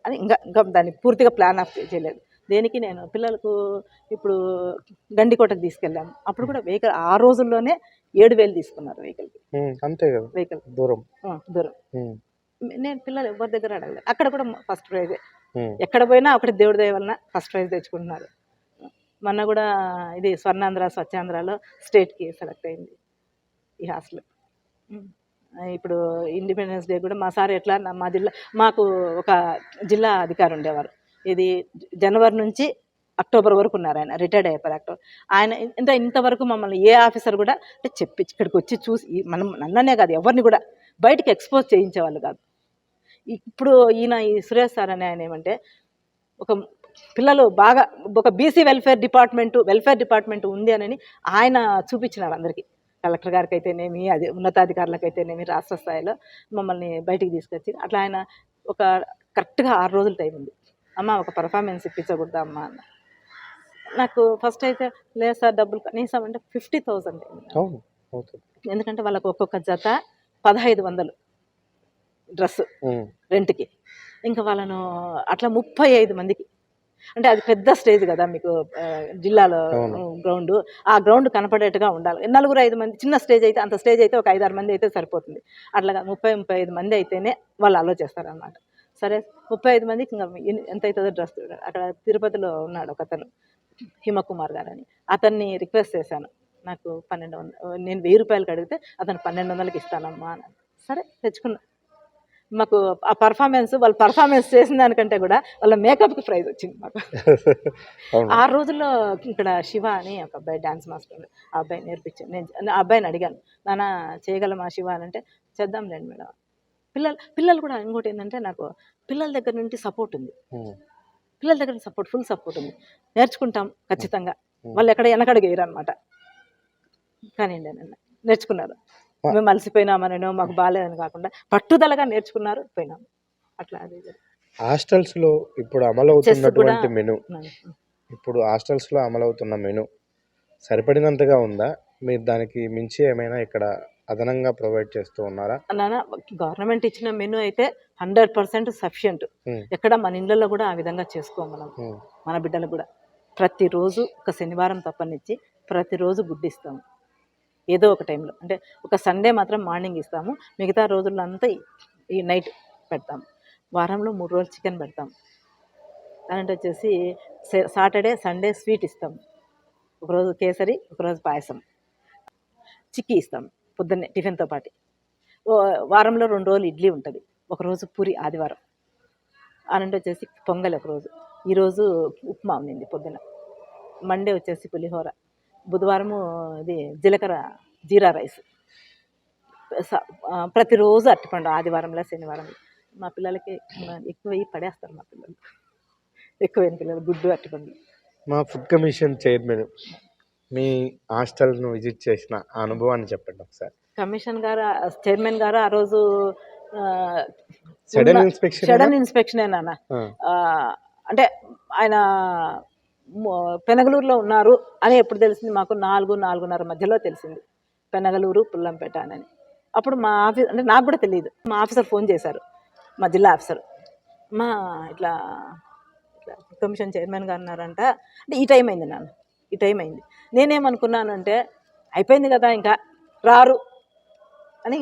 అని ఇంకా ఇంకా దాన్ని పూర్తిగా ప్లాన్ ఆఫ్ చేయలేదు. దేనికి నేను పిల్లలకు ఇప్పుడు గండికోటకు తీసుకెళ్ళాము. అప్పుడు కూడా వెహికల్ ఆ రోజుల్లోనే 7,000 తీసుకున్నారు వెహికల్కి. అంతే కదా, వెహికల్ దూరం. దూరం. నేను పిల్లలు ఎవరి దగ్గర అడగలేదు. అక్కడ కూడా ఫస్ట్ ప్రైజే. ఎక్కడ పోయినా ఒకటి దేవుడి దయ వలన ఫస్ట్ ప్రైజ్ తెచ్చుకుంటున్నారు. మొన్న కూడా ఇది స్వర్ణాంధ్ర స్వచ్ఛాంధ్రలో స్టేట్కి సెలెక్ట్ అయింది ఈ హాస్టల్. ఇప్పుడు ఇండిపెండెన్స్ డే కూడా మా సార్ ఎట్లా మా జిల్లా మాకు ఒక జిల్లా అధికారి ఉండేవారు. ఇది జనవరి నుంచి అక్టోబర్ వరకు ఉన్నారు. ఆయన రిటైర్డ్ అయిపోయారు అక్టోబర్. ఆయన ఇంతవరకు మమ్మల్ని ఏ ఆఫీసర్ కూడా అంటే చెప్పి ఇక్కడికి వచ్చి చూసి మనం నన్ననే కాదు ఎవరిని కూడా బయటికి ఎక్స్పోజ్ చేయించేవాళ్ళు కాదు. ఇప్పుడు ఈ సురేష్ సార్ అనే ఆయన ఏమంటే ఒక పిల్లలు బాగా ఒక బీసీ వెల్ఫేర్ డిపార్ట్మెంట్ ఉంది అని ఆయన చూపించినారు అందరికీ. కలెక్టర్ గారికి అయితేనేమి, అది ఉన్నతాధికారులకు అయితేనేమి, రాష్ట్ర స్థాయిలో మమ్మల్ని బయటికి తీసుకొచ్చి అట్లా ఆయన ఒక కరెక్ట్గా 6 రోజులు టైం ఉంది. అమ్మ ఒక పర్ఫార్మెన్స్ ఇప్పించకూడదా అమ్మ అన్న. నాకు ఫస్ట్ అయితే లేదు సార్ డబ్బులు కనీసం అంటే 50,000 ఎందుకంటే వాళ్ళకు ఒక్కొక్క జత 1,500 డ్రెస్ రెంట్కి. ఇంకా వాళ్ళను అట్లా 35 మందికి అంటే అది పెద్ద స్టేజ్ కదా మీకు జిల్లాలో గ్రౌండ్. ఆ గ్రౌండ్ కనపడేట్టుగా ఉండాలి. 4-5 మంది చిన్న స్టేజ్ అయితే, అంత స్టేజ్ అయితే ఒక 5-6 మంది అయితే సరిపోతుంది. అట్లాగా 30-35 మంది అయితేనే వాళ్ళు అలో చేస్తారనమాట. సరే 35 మందికి ఇంకా ఎంత అవుతుందో డ్రెస్. అక్కడ తిరుపతిలో ఉన్నాడు ఒక అతను హిమకుమార్ గారు అని, అతన్ని రిక్వెస్ట్ చేశాను. నాకు 1,200 నేను 1000 రూపాయలకి అడిగితే అతను 1,200కి ఇస్తానమ్మా అని. సరే తెచ్చుకున్నా. మాకు ఆ వాళ్ళు పర్ఫార్మెన్స్ చేసిన దానికంటే కూడా వాళ్ళ మేకప్కి ప్రైజ్ వచ్చింది మాకు. 6 రోజుల్లో ఇక్కడ శివ అని ఒక అబ్బాయి డ్యాన్స్ మాస్టర్, ఆ అబ్బాయి నేర్పించాను. నేను ఆ అబ్బాయిని అడిగాను, నాన్న చేయగలమా శివ అని అంటే చేద్దాంలేండి మేడం. పిల్లలు కూడా ఇంకోటి ఏంటంటే నాకు పిల్లల దగ్గర నుండి సపోర్ట్ ఉంది. పిల్లల దగ్గర ఫుల్ సపోర్ట్ ఉంది. నేర్చుకుంటాం ఖచ్చితంగా. వాళ్ళు ఎక్కడ వెనకడుగు వేయరు అనమాట. కానీ నేర్చుకున్నారు. మేము అలసిపోయినామనో మాకు బాగాలేదని కాకుండా పట్టుదలగా నేర్చుకున్నారు, పోయినాము. అట్లా అది హాస్టల్స్లో ఇప్పుడు అమలవుతున్నటువంటి మెను, ఇప్పుడు హాస్టల్స్లో అమలవుతున్న మెను సరిపడినంతగా ఉందా? మీరు దానికి మించి ఏమైనా ఇక్కడ అదనంగా ప్రొవైడ్ చేస్తూ ఉన్నారా? నాన్న గవర్నమెంట్ ఇచ్చిన మెను అయితే 100% సఫిషియంట్. ఎక్కడ మన ఇళ్ళల్లో కూడా ఆ విధంగా చేసుకోం మనం. మన బిడ్డలకు కూడా ప్రతిరోజు ఒక శనివారం తప్పనిచ్చి ప్రతిరోజు గుడ్డిస్తాము ఏదో ఒక టైంలో. అంటే ఒక సండే మాత్రం మార్నింగ్ ఇస్తాము, మిగతా రోజుల్లో అంతా ఈ నైట్ పెడతాము. వారంలో 3 రోజులు చికెన్ పెడతాం. దాంట్లో వచ్చేసి సాటర్డే సండే స్వీట్ ఇస్తాం. ఒకరోజు కేసరి, ఒకరోజు పాయసం, చిక్కీ ఇస్తాం పొద్దున్నే టిఫిన్తో పాటు. వారంలో 2 రోజులు ఇడ్లీ ఉంటుంది, ఒకరోజు పూరి ఆదివారం. అనంటే వచ్చేసి పొంగల్ ఒకరోజు. ఈరోజు ఉప్మా ఉంది పొద్దున. మండే వచ్చేసి పులిహోర. బుధవారము ఇది జీలకర్ర జీరా రైస్. ప్రతిరోజు అరటిపండు, ఆదివారంలో శనివారంలో. మా పిల్లలకి ఎక్కువ పడేస్తారు మా పిల్లలు, ఎక్కువైన పిల్లలు గుడ్డు అరటిపండు. మా ఫుడ్ కమిషన్ చైర్మన్ మీ హాస్టల్ను విజిట్ చేసిన అనుభవాన్ని చెప్పండి ఒకసారి. చైర్మన్ గారు ఆ రోజు సడన్ ఇన్స్పెక్షన్ నాన్న. అంటే ఆయన పెనగలూరులో ఉన్నారు అని ఎప్పుడు తెలిసింది మాకు? 4-4:30 మధ్యలో తెలిసింది పెనగలూరు పుల్లంపేట అని. అప్పుడు మా ఆఫీస్ అంటే నాకు కూడా తెలియదు. మా ఆఫీసర్ ఫోన్ చేశారు, మా జిల్లా ఆఫీసర్, మా ఇట్లా కమిషన్ చైర్మన్ గారు ఉన్నారంట అంటే ఈ టైం అయింది నాన్న, ఈ టైం అయింది. నేనేమనుకున్నాను అంటే అయిపోయింది కదా ఇంకా రారు అని.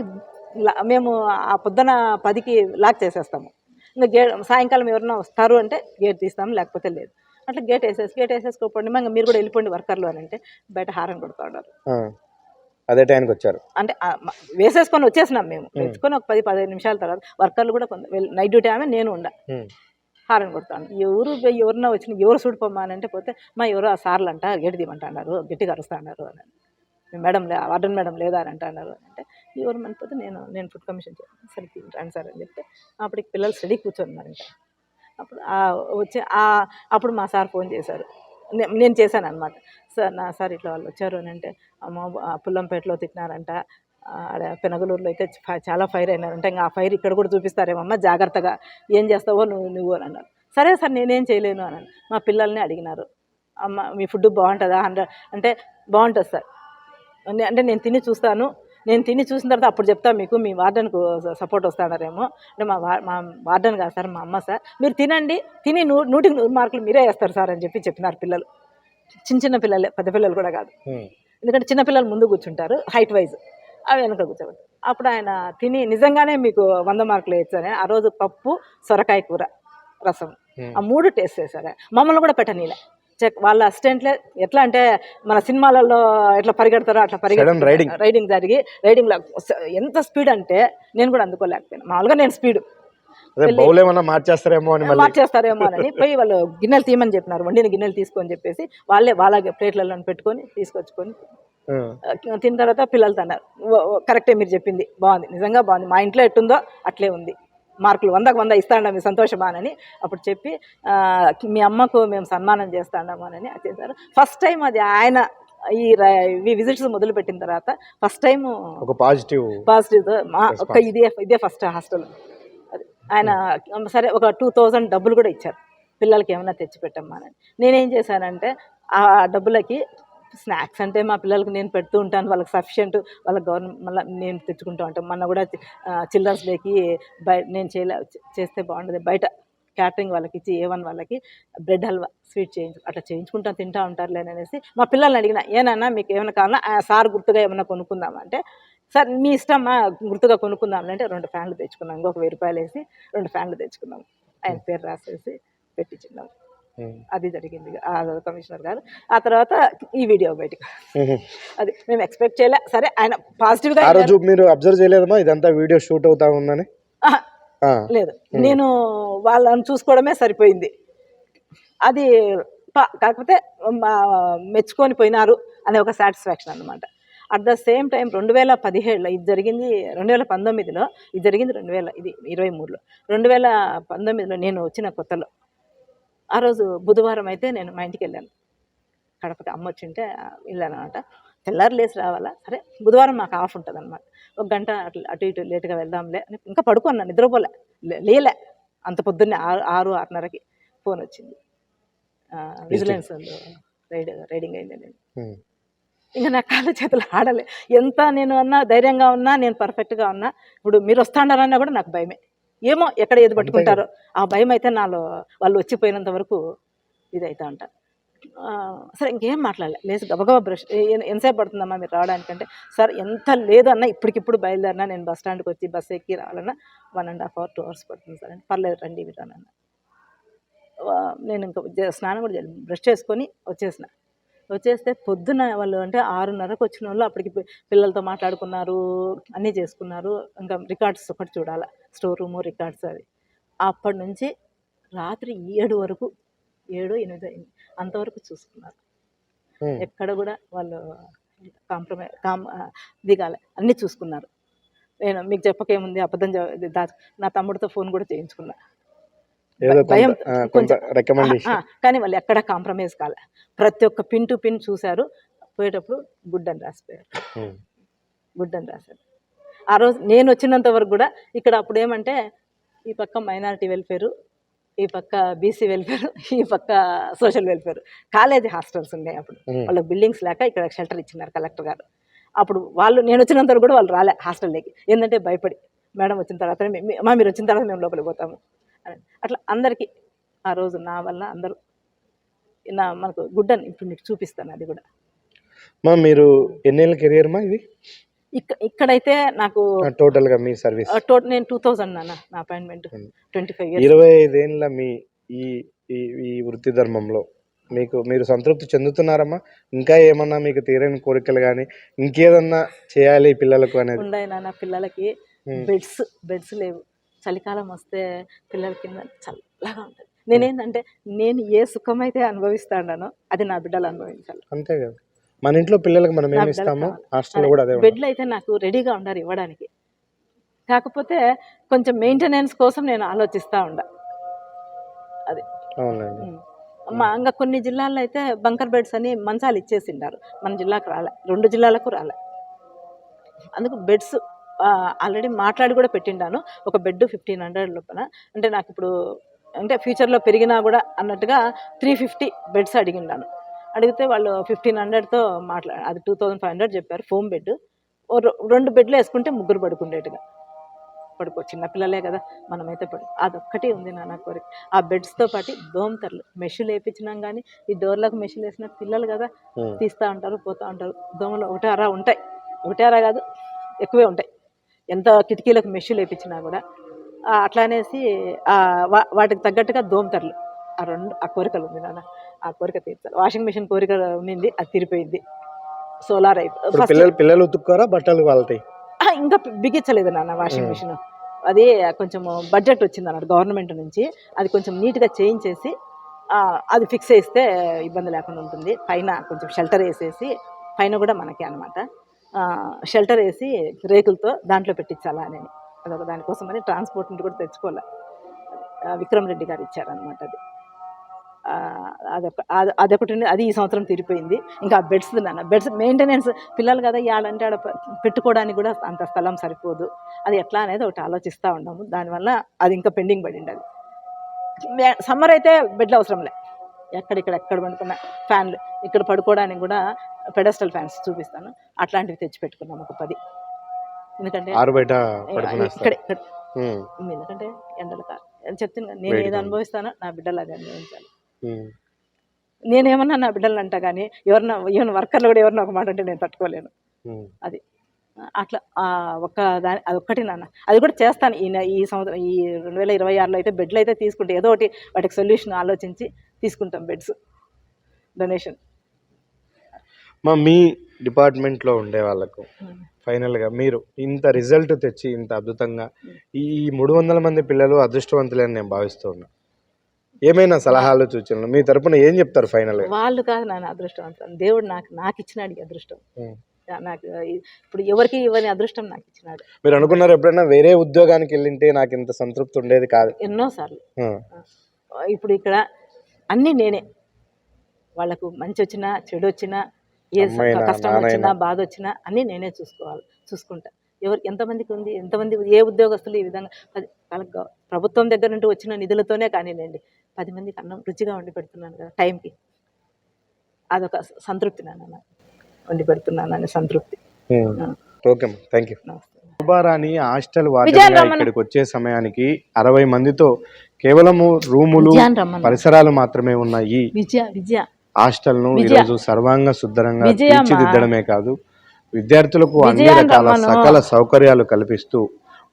మేము ఆ పొద్దున 10కి లాక్ చేసేస్తాము. ఇంకా సాయంకాలం ఎవరైనా వస్తారు అంటే గేట్ తీస్తాము, లేకపోతే లేదు. అట్లా గేట్ వేసేసుకోండి, ఇంకా మీరు కూడా వెళ్ళిపోండి వర్కర్లు అని అంటే బయట హారన్ కొడుతూ ఉన్నారు. అదే టైంకి వచ్చారు అంటే వేసేసుకొని వచ్చేసినాం మేము. వేసుకొని ఒక 10-15 నిమిషాల తర్వాత వర్కర్లు కూడా నైట్ డ్యూటీ ఆమె నేను ఉండ హారన్ కొడతాను. ఎవరన్నా వచ్చిన ఎవరు చూడిపోమ్మా అని అంటే పోతే మా ఎవరో ఆ సార్లు అంట గేటు తీయమంటున్నారు, గట్టిగా అరుస్తున్నారు అని. మేడం వార్డెన్ మేడం లేదా అని అంటున్నారు అంటే ఎవరు మనిపోతే నేను ఫుడ్ కమిషన్ సరే రండి సార్ అని చెప్తే అప్పటికి పిల్లలు స్టడీ కూర్చొన్నారంట. అప్పుడు మా సార్ ఫోన్ చేశారు, నేను చేశాను అనమాట. సార్ ఇట్లా వాళ్ళు వచ్చారు అని అంటే అమ్మ పుల్లంపేటలో తిట్టినారంట, పెనగలూరులో అయితే చాలా ఫైర్ అయినారంట, ఇంకా ఆ ఫైర్ ఇక్కడ కూడా చూపిస్తారేమమ్మా, జాగ్రత్తగా ఏం చేస్తావో నువ్వు అని అన్నారు. సరే సార్ నేనేం చేయలేను అన్నాను. మా పిల్లల్ని అడిగినారు, అమ్మ మీ ఫుడ్ బాగుంటుందా? 100 అంటే బాగుంటుంది సార్. అంటే నేను తిని చూస్తాను, నేను తిని చూసిన తర్వాత అప్పుడు చెప్తా మీకు, మీ వార్డెన్కు సపోర్ట్ వస్తాడారేమో అంటే మా వార్డెన్ కాదు సార్, మా అమ్మ సార్, మీరు తినండి, తిని 100కి 100 మార్కులు మీరే వేస్తారు సార్ అని చెప్పినారు పిల్లలు. చిన్న పిల్లలే, పెద్ద పిల్లలు కూడా కాదు. ఎందుకంటే చిన్న పిల్లలు ముందు కూర్చుంటారు హైట్ వైజ్, అవి వెనక కూర్చోబెడతారు. అప్పుడు ఆయన తిని నిజంగానే మీకు 100 మార్కులు వేయచ్చు అని ఆ రోజు పప్పు, సొరకాయ కూర, రసం, ఆ 3 టేస్ట్ చేశారు. మమ్మల్ని కూడా పెట్టనీలే. వాళ్ళ అసిస్టెంట్లే ఎట్లా అంటే మన సినిమాలలో ఎట్లా పరిగెడతారో అట్లా రైడింగ్ జరిగి రైడింగ్లో ఎంత స్పీడ్ అంటే నేను కూడా అందుకోలేకపోయాను. మామూలుగా నేను స్పీడ్ మార్చేస్తారేమో అని పోయి వాళ్ళు గిన్నెలు తీయమని చెప్పినారు, వండిన గిన్నెలు తీసుకొని చెప్పేసి వాళ్ళ ప్లేట్లలో పెట్టుకొని తీసుకొచ్చుకొని తిన్న తర్వాత పిల్లలు అన్నారు, కరెక్టే మీరు చెప్పింది, బాగుంది, నిజంగా బాగుంది, మా ఇంట్లో ఎట్టుందో అట్లే ఉంది, మార్కులు 100కి 100 ఇస్తాండా మీ సంతోషమానని అప్పుడు చెప్పి మీ అమ్మకు మేము సన్మానం చేస్తాండామని అది చేశారు. ఫస్ట్ టైం అది ఆయన ఈ విజిట్స్ మొదలుపెట్టిన తర్వాత ఫస్ట్ టైం ఒక పాజిటివ్ ఇదే ఫస్ట్ హాస్టల్. అది ఆయన సరే ఒక 2000 డబ్బులు కూడా ఇచ్చారు, పిల్లలకి ఏమైనా తెచ్చిపెట్టమ్మా అని. నేనేం చేశానంటే ఆ డబ్బులకి స్నాక్స్ అంటే మా పిల్లలకి నేను పెడుతూ ఉంటాను, వాళ్ళకి సఫిషియెంట్, వాళ్ళకి గవర్నమెంట్ మళ్ళీ నేను తెచ్చుకుంటూ ఉంటాను. మొన్న కూడా చిల్డ్రన్స్ డేకి నేను చేస్తే బాగుంటుంది, బయట క్యాటరింగ్ వాళ్ళకి ఇచ్చి A1 వాళ్ళకి బ్రెడ్ హల్వా స్వీట్ అట్లా చేయించుకుంటాను, తింటూ ఉంటారులే అనేసి మా పిల్లల్ని అడిగిన, ఏనన్నా మీకు ఏమైనా కావాలా సార్ గుర్తుగా ఏమైనా కొనుక్కుందామంటే, సార్ మీ ఇష్టమా గుర్తుగా కొనుక్కుందామంటే 2 ఫ్యాన్లు తెచ్చుకున్నాం, ఇంకొక 1000 రూపాయలు వేసి 2 ఫ్యాన్లు తెచ్చుకున్నాం, ఆయన పేరు రాసేసి పెట్టించున్నాం. అది జరిగింది ఆ కమిషనర్ గారు. ఆ తర్వాత ఈ వీడియో బయటకు, అది మేము ఎక్స్పెక్ట్ చేయలే. సరే ఆయన పాజిటివ్గా. ఆ రోజు మీరు అబ్జర్వ్ చేయలేదమ్మా ఇదంతా వీడియో షూట్ అవుతా ఉందని? లేదు, నేను వాళ్ళని చూసుకోవడమే సరిపోయింది. అది కాకపోతే మెచ్చుకొని పోయినారు అనే ఒక సాటిస్ఫాక్షన్ అనమాట. అట్ ద సేమ్ టైం 2017లో ఇది జరిగింది, 2019లో ఇది జరిగింది, ఇది 2023లో, 2019లో నేను వచ్చిన కొత్తలో ఆ రోజు బుధవారం అయితే నేను మా ఇంటికి వెళ్ళాను. కడపకి అమ్మ వచ్చింటే వెళ్ళాను అనమాట. తెల్లారి లేచి రావాలా, సరే బుధవారం మాకు ఆఫ్ ఉంటుంది అనమాట. 1 గంట అటు ఇటు లేట్గా వెళ్దాంలే అని ఇంకా పడుకున్నాను, నిద్రపోలే, లేలే. అంత పొద్దున్నే 6-6:30కి ఫోన్ వచ్చింది, విజిలెన్స్ రైడింగ్ అయింది. నేను ఇంకా నా కాళ్ళ చేతులు ఆడలే. ఎంత నేను అన్నా ధైర్యంగా ఉన్నా, నేను పర్ఫెక్ట్గా ఉన్నా, ఇప్పుడు మీరు వస్తాండారన్నా కూడా నాకు భయమే. ఏమో ఎక్కడ ఏది పట్టుకుంటారో ఆ భయం అయితే నాలో. వాళ్ళు వచ్చిపోయినంత వరకు ఇదైతే ఉంటారు. సరే ఇంకేం మాట్లాడలే, లేచి గబగబా బ్రష్. ఎంతసేపు పడుతుందమ్మా మీరు రావడానికంటే, సార్ ఎంత లేదన్నా ఇప్పటికిప్పుడు బయలుదేరినా, నేను బస్ స్టాండ్కి వచ్చి బస్సు ఎక్కి రావాలన్నా 1.5 hour 2 hours పడుతుంది సార్ అని. పర్లేదు రండి మీరు అన్న. నేను ఇంకా స్నానం కూడా బ్రష్ చేసుకొని వచ్చేస్తే పొద్దున వాళ్ళు అంటే 6:30కు వచ్చిన వాళ్ళు అప్పటికి పిల్లలతో మాట్లాడుకున్నారు, అన్నీ చేసుకున్నారు. ఇంకా రికార్డ్స్ ఒకటి చూడాలి, స్టోర్ రూము రికార్డ్స్ అవి. అప్పటి నుంచి రాత్రి 7 వరకు 7-8 అంతవరకు చూసుకున్నారు. ఎక్కడ కూడా వాళ్ళు దిగాలి, అన్నీ చూసుకున్నారు. నేను మీకు చెప్పకేముంది, అబద్ధం నా తమ్ముడితో ఫోన్ కూడా చేయించుకున్నా, భయం కొంచెం. కానీ వాళ్ళు ఎక్కడ కాంప్రమైజ్ కాలే, ప్రతి ఒక్క పిన్ టు పిన్ చూశారు. పోయేటప్పుడు గుడ్ అని రాసిపోయారు, గుడ్ అని రాశారు. ఆ రోజు నేను వచ్చినంత వరకు కూడా ఇక్కడ అప్పుడు ఏమంటే ఈ పక్క మైనారిటీ వెల్ఫేరు, ఈ పక్క బీసీ వెల్ఫేర్, ఈ పక్క సోషల్ వెల్ఫేర్. కాలేజీ హాస్టల్స్ ఉన్నాయి అప్పుడు, వాళ్ళకి బిల్డింగ్స్ లేక ఇక్కడ షెల్టర్ ఇచ్చినారు కలెక్టర్ గారు. అప్పుడు నేను వచ్చినంత వరకు కూడా వాళ్ళు రాలే హాస్టల్లోకి, ఏంటంటే భయపడి, మేడం వచ్చిన తర్వాత మీరు వచ్చిన తర్వాత మేము లోపలికి పోతాము అని. అట్లా అందరికీ ఆ రోజు నా వల్ల అందరూ మనకు గుడ్ అని ఇప్పుడు మీకు చూపిస్తాను. అది కూడా మీరు ఎన్నేళ్ళ కెరియర్ మా ఇది? ఇక్కడైతే నాకు టోటల్ గా మీ సర్వీస్ నేను 2000 నా అపాయింట్మెంట్, 25 years. 25 ఏళ్ళ మీ ఈ వృత్తి ధర్మంలో మీరు సంతృప్తి చెందుతున్నారమ్మా? ఇంకా ఏమన్నా మీకు తీరని కోరికలు కానీ ఇంకేదన్నా చేయాలి పిల్లలకు అనేది ఉన్నాయి నాన్న? పిల్లలకి బెడ్స్ లేవు, చలికాలం వస్తే పిల్లల కింద చల్లగా ఉంటుంది. నేనేంటంటే నేను ఏ సుఖమైతే అనుభవిస్తానో అది నా బిడ్డలు అనుభవించాలి, అంతే కదా. మన ఇంట్లో పిల్లలకు మనం ఏమి ఇస్తామో హాస్టల్లో కూడా అదే. బెడ్లు అయితే నాకు రెడీగా ఉండాలి ఇవ్వడానికి, కాకపోతే కొంచెం మెయింటెనెన్స్ కోసం నేను ఆలోచిస్తూ ఉండా. అది ఇంకా కొన్ని జిల్లాల్లో అయితే బంకర్ బెడ్స్ అని మంచాలు ఇచ్చేసిండారు, మన జిల్లాకు రాలే, 2 జిల్లాలకు రాలే. అందుకు బెడ్స్ ఆల్రెడీ మాట్లాడి కూడా పెట్టిండాను, ఒక బెడ్ 1500 లోపల. అంటే నాకు ఇప్పుడు అంటే ఫ్యూచర్లో పెరిగినా కూడా అన్నట్టుగా 350 బెడ్స్ అడిగిండాను. అడిగితే వాళ్ళు 1500తో అది 2500 చెప్పారు ఫోమ్ బెడ్. 2 బెడ్లు వేసుకుంటే 3 పడుకుండేట్టుగా చిన్నపిల్లలే కదా మనమైతే అదొక్కటి ఉంది నా కోరిక. ఆ బెడ్స్తో పాటు దోమతెరలు మెషులు వేయించినాం, కానీ ఈ డోర్లకు మెషులు వేసిన పిల్లలు కదా తీస్తూ ఉంటారు పోతూ ఉంటారు. దోమలు ఒకటారా ఉంటాయి, ఒకటారా కాదు ఎక్కువే ఉంటాయి, ఎంత కిటికీలకు మెషులు వేయించినా కూడా. అట్లా అనేసి వాటికి తగ్గట్టుగా దోమతెరలు, ఆ కోరికలు ఉంది నాన్న. ఆ కోరిక తీర్చాలి. వాషింగ్ మిషన్ కోరిక ఉన్నింది, అది తీరిపోయింది. సోలార్ అయిపోయి పిల్లలు ఉతుక్కోరా బట్టలు వాళ్ళతాయి ఇంకా బిగించలేదు నాన్న వాషింగ్ మిషన్. అది కొంచెం బడ్జెట్ వచ్చింది అన్నాడు గవర్నమెంట్ నుంచి, అది కొంచెం నీట్గా చేయించేసి అది ఫిక్స్ చేస్తే ఇబ్బంది లేకుండా ఉంటుంది. పైన కొంచెం షెల్టర్ వేసేసి, పైన కూడా మనకే అనమాట షెల్టర్ వేసి రేకులతో దాంట్లో పెట్టించాలా అని, అదొక దానికోసమని ట్రాన్స్పోర్ట్ నుండి కూడా తెచ్చుకోవాలి. విక్రమ్ రెడ్డి గారు ఇచ్చారనమాట అది. అదొకటి అది ఈ సంవత్సరం తీరిపోయింది. ఇంకా బెడ్స్ నాన్న, బెడ్స్ మెయింటెనెన్స్ పిల్లలు కదా, ఆడంటే ఆడ పెట్టుకోవడానికి కూడా అంత స్థలం సరిపోదు. అది ఎట్లా అనేది ఒకటి ఆలోచిస్తూ ఉన్నాము. దానివల్ల అది ఇంకా పెండింగ్ పడింది. అది సమ్మర్ అయితే బెడ్లు అవసరంలే, ఎక్కడ పడుకున్న ఫ్యాన్లు, ఇక్కడ పడుకోవడానికి కూడా పెడస్టల్ ఫ్యాన్స్ చూపిస్తాను, అట్లాంటివి తెచ్చి పెట్టుకున్నాము ఒక 10. ఎందుకంటే ఇక్కడ ఎందుకంటే ఎండలు చెప్తున్నా, నేను ఏది అనుభవిస్తానో నా బిడ్డలు అది అనుభవించాలి. నేనేమన్నా నా బిడ్డలు అంటా కానీ ఈవెన్ వర్కర్లు కూడా ఎవరిన ఒక మాట అంటే నేను తట్టుకోలేను. అది అట్లా అదొక్కటి నాన్న, అది కూడా చేస్తాను. ఈ సంవత్సరం ఈ 2026లో అయితే బెడ్లు అయితే తీసుకుంటే ఏదో ఒకటి వాటికి సొల్యూషన్ ఆలోచించి తీసుకుంటాం బెడ్స్ డొనేషన్. మీ డిపార్ట్మెంట్లో ఉండే వాళ్ళకు ఫైనల్గా మీరు ఇంత రిజల్ట్ తెచ్చి ఇంత అద్భుతంగా ఈ 300 మంది పిల్లలు అదృష్టవంతులని నేను భావిస్తూ ఉన్నా. ఏమైనా సలహాలు సూచనలు మీ తరపున ఏం చెప్తారు ఫైనల్గా? వాళ్ళు కాదు నాన్న అదృష్టవంతులు, దేవుడు నాకు ఇచ్చినాడు ఈ అదృష్టం. నాకు ఇప్పుడు ఎవరికి ఇవ్వని అదృష్టం నాకు ఇచ్చినాడు. మీరు అనుకున్నారు ఎప్పుడైనా వేరే ఉద్యోగానికి వెళ్ళింటే నాకు ఇంత సంతృప్తి ఉండేది కాదు? ఎన్నోసార్లు. ఇప్పుడు ఇక్కడ అన్నీ నేనే, వాళ్ళకు మంచి వచ్చినా చెడు వచ్చినా, ఏ కష్టం వచ్చినా బాధ వచ్చినా అన్నీ నేనే చూసుకుంటా. ఎంతమందికి ఉంది, ఎంతమంది ఏ ఉద్యోగస్తులు ఈ విధంగా వాళ్ళకి ప్రభుత్వం దగ్గర నుండి వచ్చిన నిధులతోనే కానీలేండి 10 మందికి అన్నం రుచిగా వండి పెడుతున్నాను కదా టైంకి, అదొక సంతృప్తి నాన్న, వండి పెడుతున్నాను అనే సంతృప్తి. Okay, thank you. Shobharani hostel వార్డెన్గా ఇక్కడికి వచ్చే సమయానికి 60 మందితో కేవలము రూములు పరిసరాలు మాత్రమే ఉన్నాయి. హాస్టల్ను ఈరోజు సర్వాంగ సుందరంగా తీర్చిదిద్దడమే కాదు, విద్యార్థులకు అన్ని రకాల సకల సౌకర్యాలు కల్పిస్తూ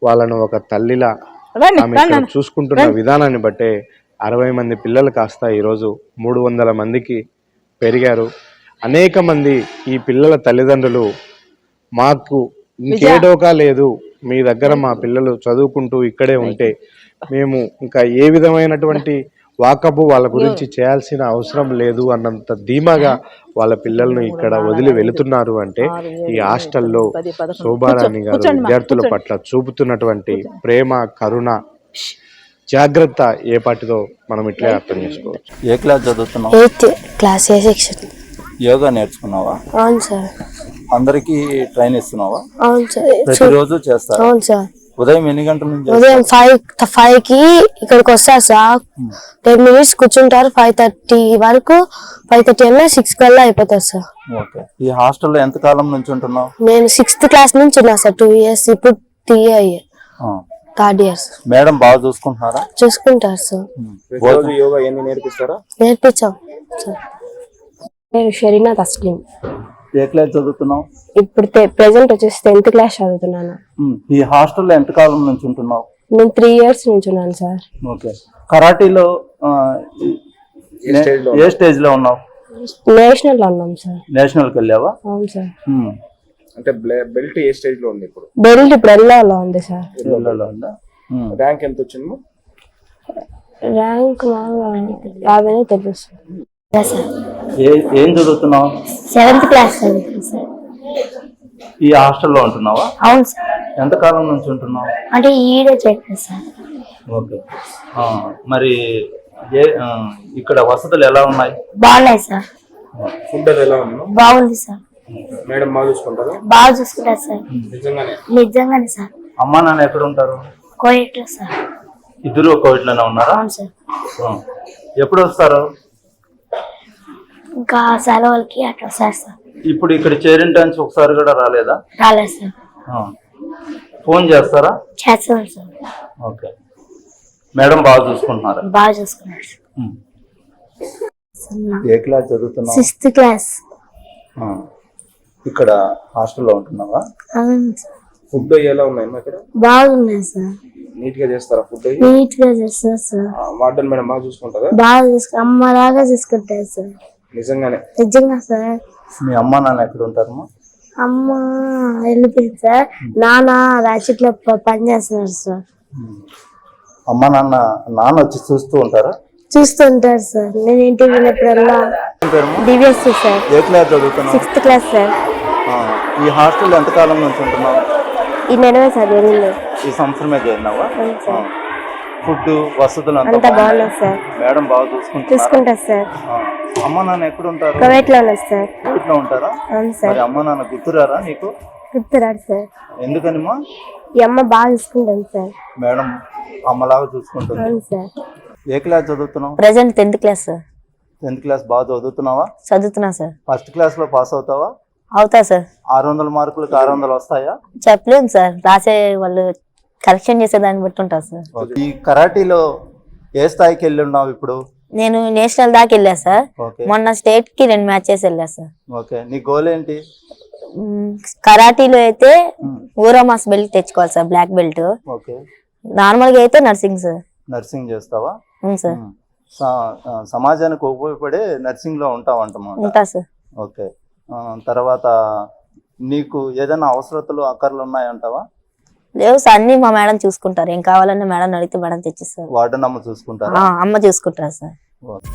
వాళ్ళను ఒక తల్లిలా ఆమె చూసుకుంటున్న విధానాన్ని బట్టే 60 మంది పిల్లలు కాస్త ఈరోజు 300 మందికి పెరిగారు. అనేక మంది ఈ పిల్లల తల్లిదండ్రులు మాకు ఇంకేడోకా లేదు, మీ దగ్గర మా పిల్లలు చదువుకుంటూ ఇక్కడే ఉంటే మేము ఇంకా ఏ విధమైనటువంటి వాకబు వాళ్ళ గురించి చేయాల్సిన అవసరం లేదు అన్నంత ధీమాగా వాళ్ళ పిల్లలను ఇక్కడ వదిలి వెళుతున్నారు. అంటే ఈ హాస్టల్లో శోభారాణి గారు విద్యార్థుల పట్ల చూపుతున్నటువంటి ప్రేమ, కరుణ, జాగ్రత్త ఏ పాటిదో మనం ఇట్లే అర్థం చేసుకోవచ్చు. ఏ క్లాస్ చదువుతున్నావు? 8th క్లాస్ ఏ సెక్షన్. యోగా నేర్చుకున్నావా? అవును సార్. అందరికి ట్రైన్ ఇస్తున్నావా? అవును సార్. ప్రతిరోజు చేస్తారా? అవును సార్. ఉదయం ఎన్ని గంటల నుంచి? ఉదయం 5కి ఇక్కడికి వస్తారు సార్, 10 minutes కూర్చుంటారు, 5:30 వరకు, 5:30 అన్నా 6 కల్లా అయిపోతారు సార్. ఓకే. ఈ హాస్టల్లో ఎంత కాలం నుంచి ఉంటున్నావు? నేను 6th క్లాస్ నుంచి ఉన్నా సార్, 2 years, ఇప్పుడు 3 years, 3rd year. మేడం బాగా చూసుకుంటున్నారా? చూసుకుంటారు సార్. యోగా ఎన్ని నేర్పిస్తారా? నేర్పించాం సార్. నేను షరీనా తస్లీం. ఏ క్లాస్ చదువుతున్నావు? ఇప్పుడు ప్రెసెంట్ వచ్చేసి 10th క్లాస్ చదువుతున్నాను. ఈ హాస్టల్లో ఎంత కాలం నుంచి ఉంటున్నావు? నేను 3 years నుంచి ఉన్నాను సార్. ఓకే. కరాటీలో ఏ స్టేజ్ లో ఉన్నావు? నేషనల్ లో ఉన్నాం సార్. నేషనల్కి వెళ్ళావా? అవును సార్. అంటే బెల్ట్ ఏ స్టేజ్ లో ఉంది ఇప్పుడు? బెల్ట్ ఇప్పుడు ఎల్లోలో ఉంది సార్. ఎల్లోలో ఉందా? ర్యాంక్ ఎంత వచ్చింది? ర్యాంక్ 50 తెలుసు సార్. ఏం చదువుతున్నావు? 7th క్లాస్ చదువుతున్నాను సార్. ఈ హాస్టల్లో ఉంటున్నావా? అవును సార్. ఎంత కాలం నుంచి ఉంటున్నావు? అంటే ఈడే చెప్పాను సార్. ఓకే. మరి ఇక్కడ వసతులు ఎలా ఉన్నాయి? బాగున్నాయి సార్. ఫుడ్ ఎలా ఉంది? బాగుంది సార్. మేడం బాగా చూసుకుంటారు? బాగా చూసుకుంటారు సార్. నిజంగానే సార్. అమ్మా నాన్న ఎక్కడ ఉంటారు? కోయట్లో సార్. ఇద్దరు కోయట్లోనే ఉన్నారా? అవును సార్. ఎప్పుడు వస్తారు? ఇంకా సెలవులకి అట్లా వస్తారు సార్. ఇప్పుడు ఇక్కడ చేరింటానికి ఒకసారి కూడా రాలేదా? రాలేదు సార్. ఆ. ఫోన్ చేస్తారా? చేస్తున్నారు సార్. ఓకే. మేడం బాగా చూసుకుంటున్నారా? బాగా చూసుకున్నారు సార్. ఏ క్లాస్ చదువుతున్నావు? 6th class. ఆ. ఇక్కడ హాస్టల్లో ఉంటున్నావా? అవును సార్. ఫుడ్ ఎలా ఉన్నాయమ్మా ఇక్కడ? బాగున్నాయి సార్. నీట్ గా చేస్తారా ఫుడ్? నీట్ గా చేస్తారు సార్. వార్డెన్ మేడం బాగా చూసుకుంటారా? బాగా అమ్మలాగా చూసుకుంటారు సార్. నిజంగానే? నిజంగా సార్. మీ అమ్మ నాన్న ఎక్కడ ఉంటారమ్మా? అమ్మ వెళ్ళిపోయింది సార్. నాన్న రాజకీయ పని చేస్తున్నారు సార్. అమ్మ నాన్న వచ్చి చూస్తూ ఉంటారా? చూస్తుంటారు సార్. నేను ఇంటికి వెళ్ళినప్పుడల్లా. ఏం పేరమ్మా? డివిఎస్సి సార్. ఏ క్లాస్ చదువుతున్నావు? 6th class sir. ఆ. ఈ హాస్టల్ ఎంతకాలం నుంచి ఉంటున్నావు? ఈ నెలవే సార్ వెళ్ళింది. ఈ సంవత్సరమే చేరినావా? అవును సార్. ఫుడ్ వసతులు అంతా అంతా బాగున్నాయా? బాగున్నాయి సార్. మేడం బాగా చూసుకుంటున్నారా? చూసుకుంటారు సార్. ఆ. అమ్మ నాన్న ఎక్కడ ఉంటారు? కువైట్ లో ఉన్నారు సార్. ఇంట్లో ఉంటారా? అవును మరి సార్. అమ్మ నాన్న గుర్తురారా నీకు? గుర్తురాడు సార్. ఎందుకనిమా? ఈ అమ్మ బాగా చూసుకుంటాను సార్. మేడం అమ్మలాగా చూసుకుంటుంది. అవును సార్. ఏ క్లాస్ చదువుతున్నావు? Present 10th class sir. 10th class బాగా చదువుతున్నావా? చదువుతున్నా సార్. ఫస్ట్ క్లాస్ లో పాస్ అవుతావా? అవుతా సార్. 600 మార్కులకు 600 వస్తాయా? చెప్పలేము సార్, రాసే వాళ్ళు కరెక్షన్ చేసే దాన్ని బట్టి ఉంటుంది సార్. ఈ కరాటీలో ఏ స్థాయికి వెళ్ళి ఉన్నావు ఇప్పుడు? నేను నేషనల్ దాకా వెళ్ళా సార్. ఓకే. మొన్న స్టేట్ కి 2 మ్యాచెస్ వెళ్ళా సార్. ఓకే. నీ గోల్ ఏంటి? కరాటీలో అయితే ఊరమాస్ బెల్ట్ తెచ్చుకోవాలి sir, black belt. Okay. Normal గా అయితే నర్సింగ్ సార్. నర్సింగ్ చేస్తావా? అవును సార్. సమాజానికి ఉపయోగపడే నర్సింగ్ లో ఉంటావంటమాట. ఉంటా సార్. ఓకే. తర్వాత నీకు ఏదైనా అవసరతలు అక్కర్లు ఉన్నాయంటావా? లేవు సార్, అన్ని మా మేడం చూసుకుంటారు. ఏం కావాలన్నా మేడం అడిగితే మేడం తెచ్చిస్తారు. వార్డెన్ అమ్మ చూసుకుంటారా? అమ్మ చూసుకుంటారు సార్. ఓకే.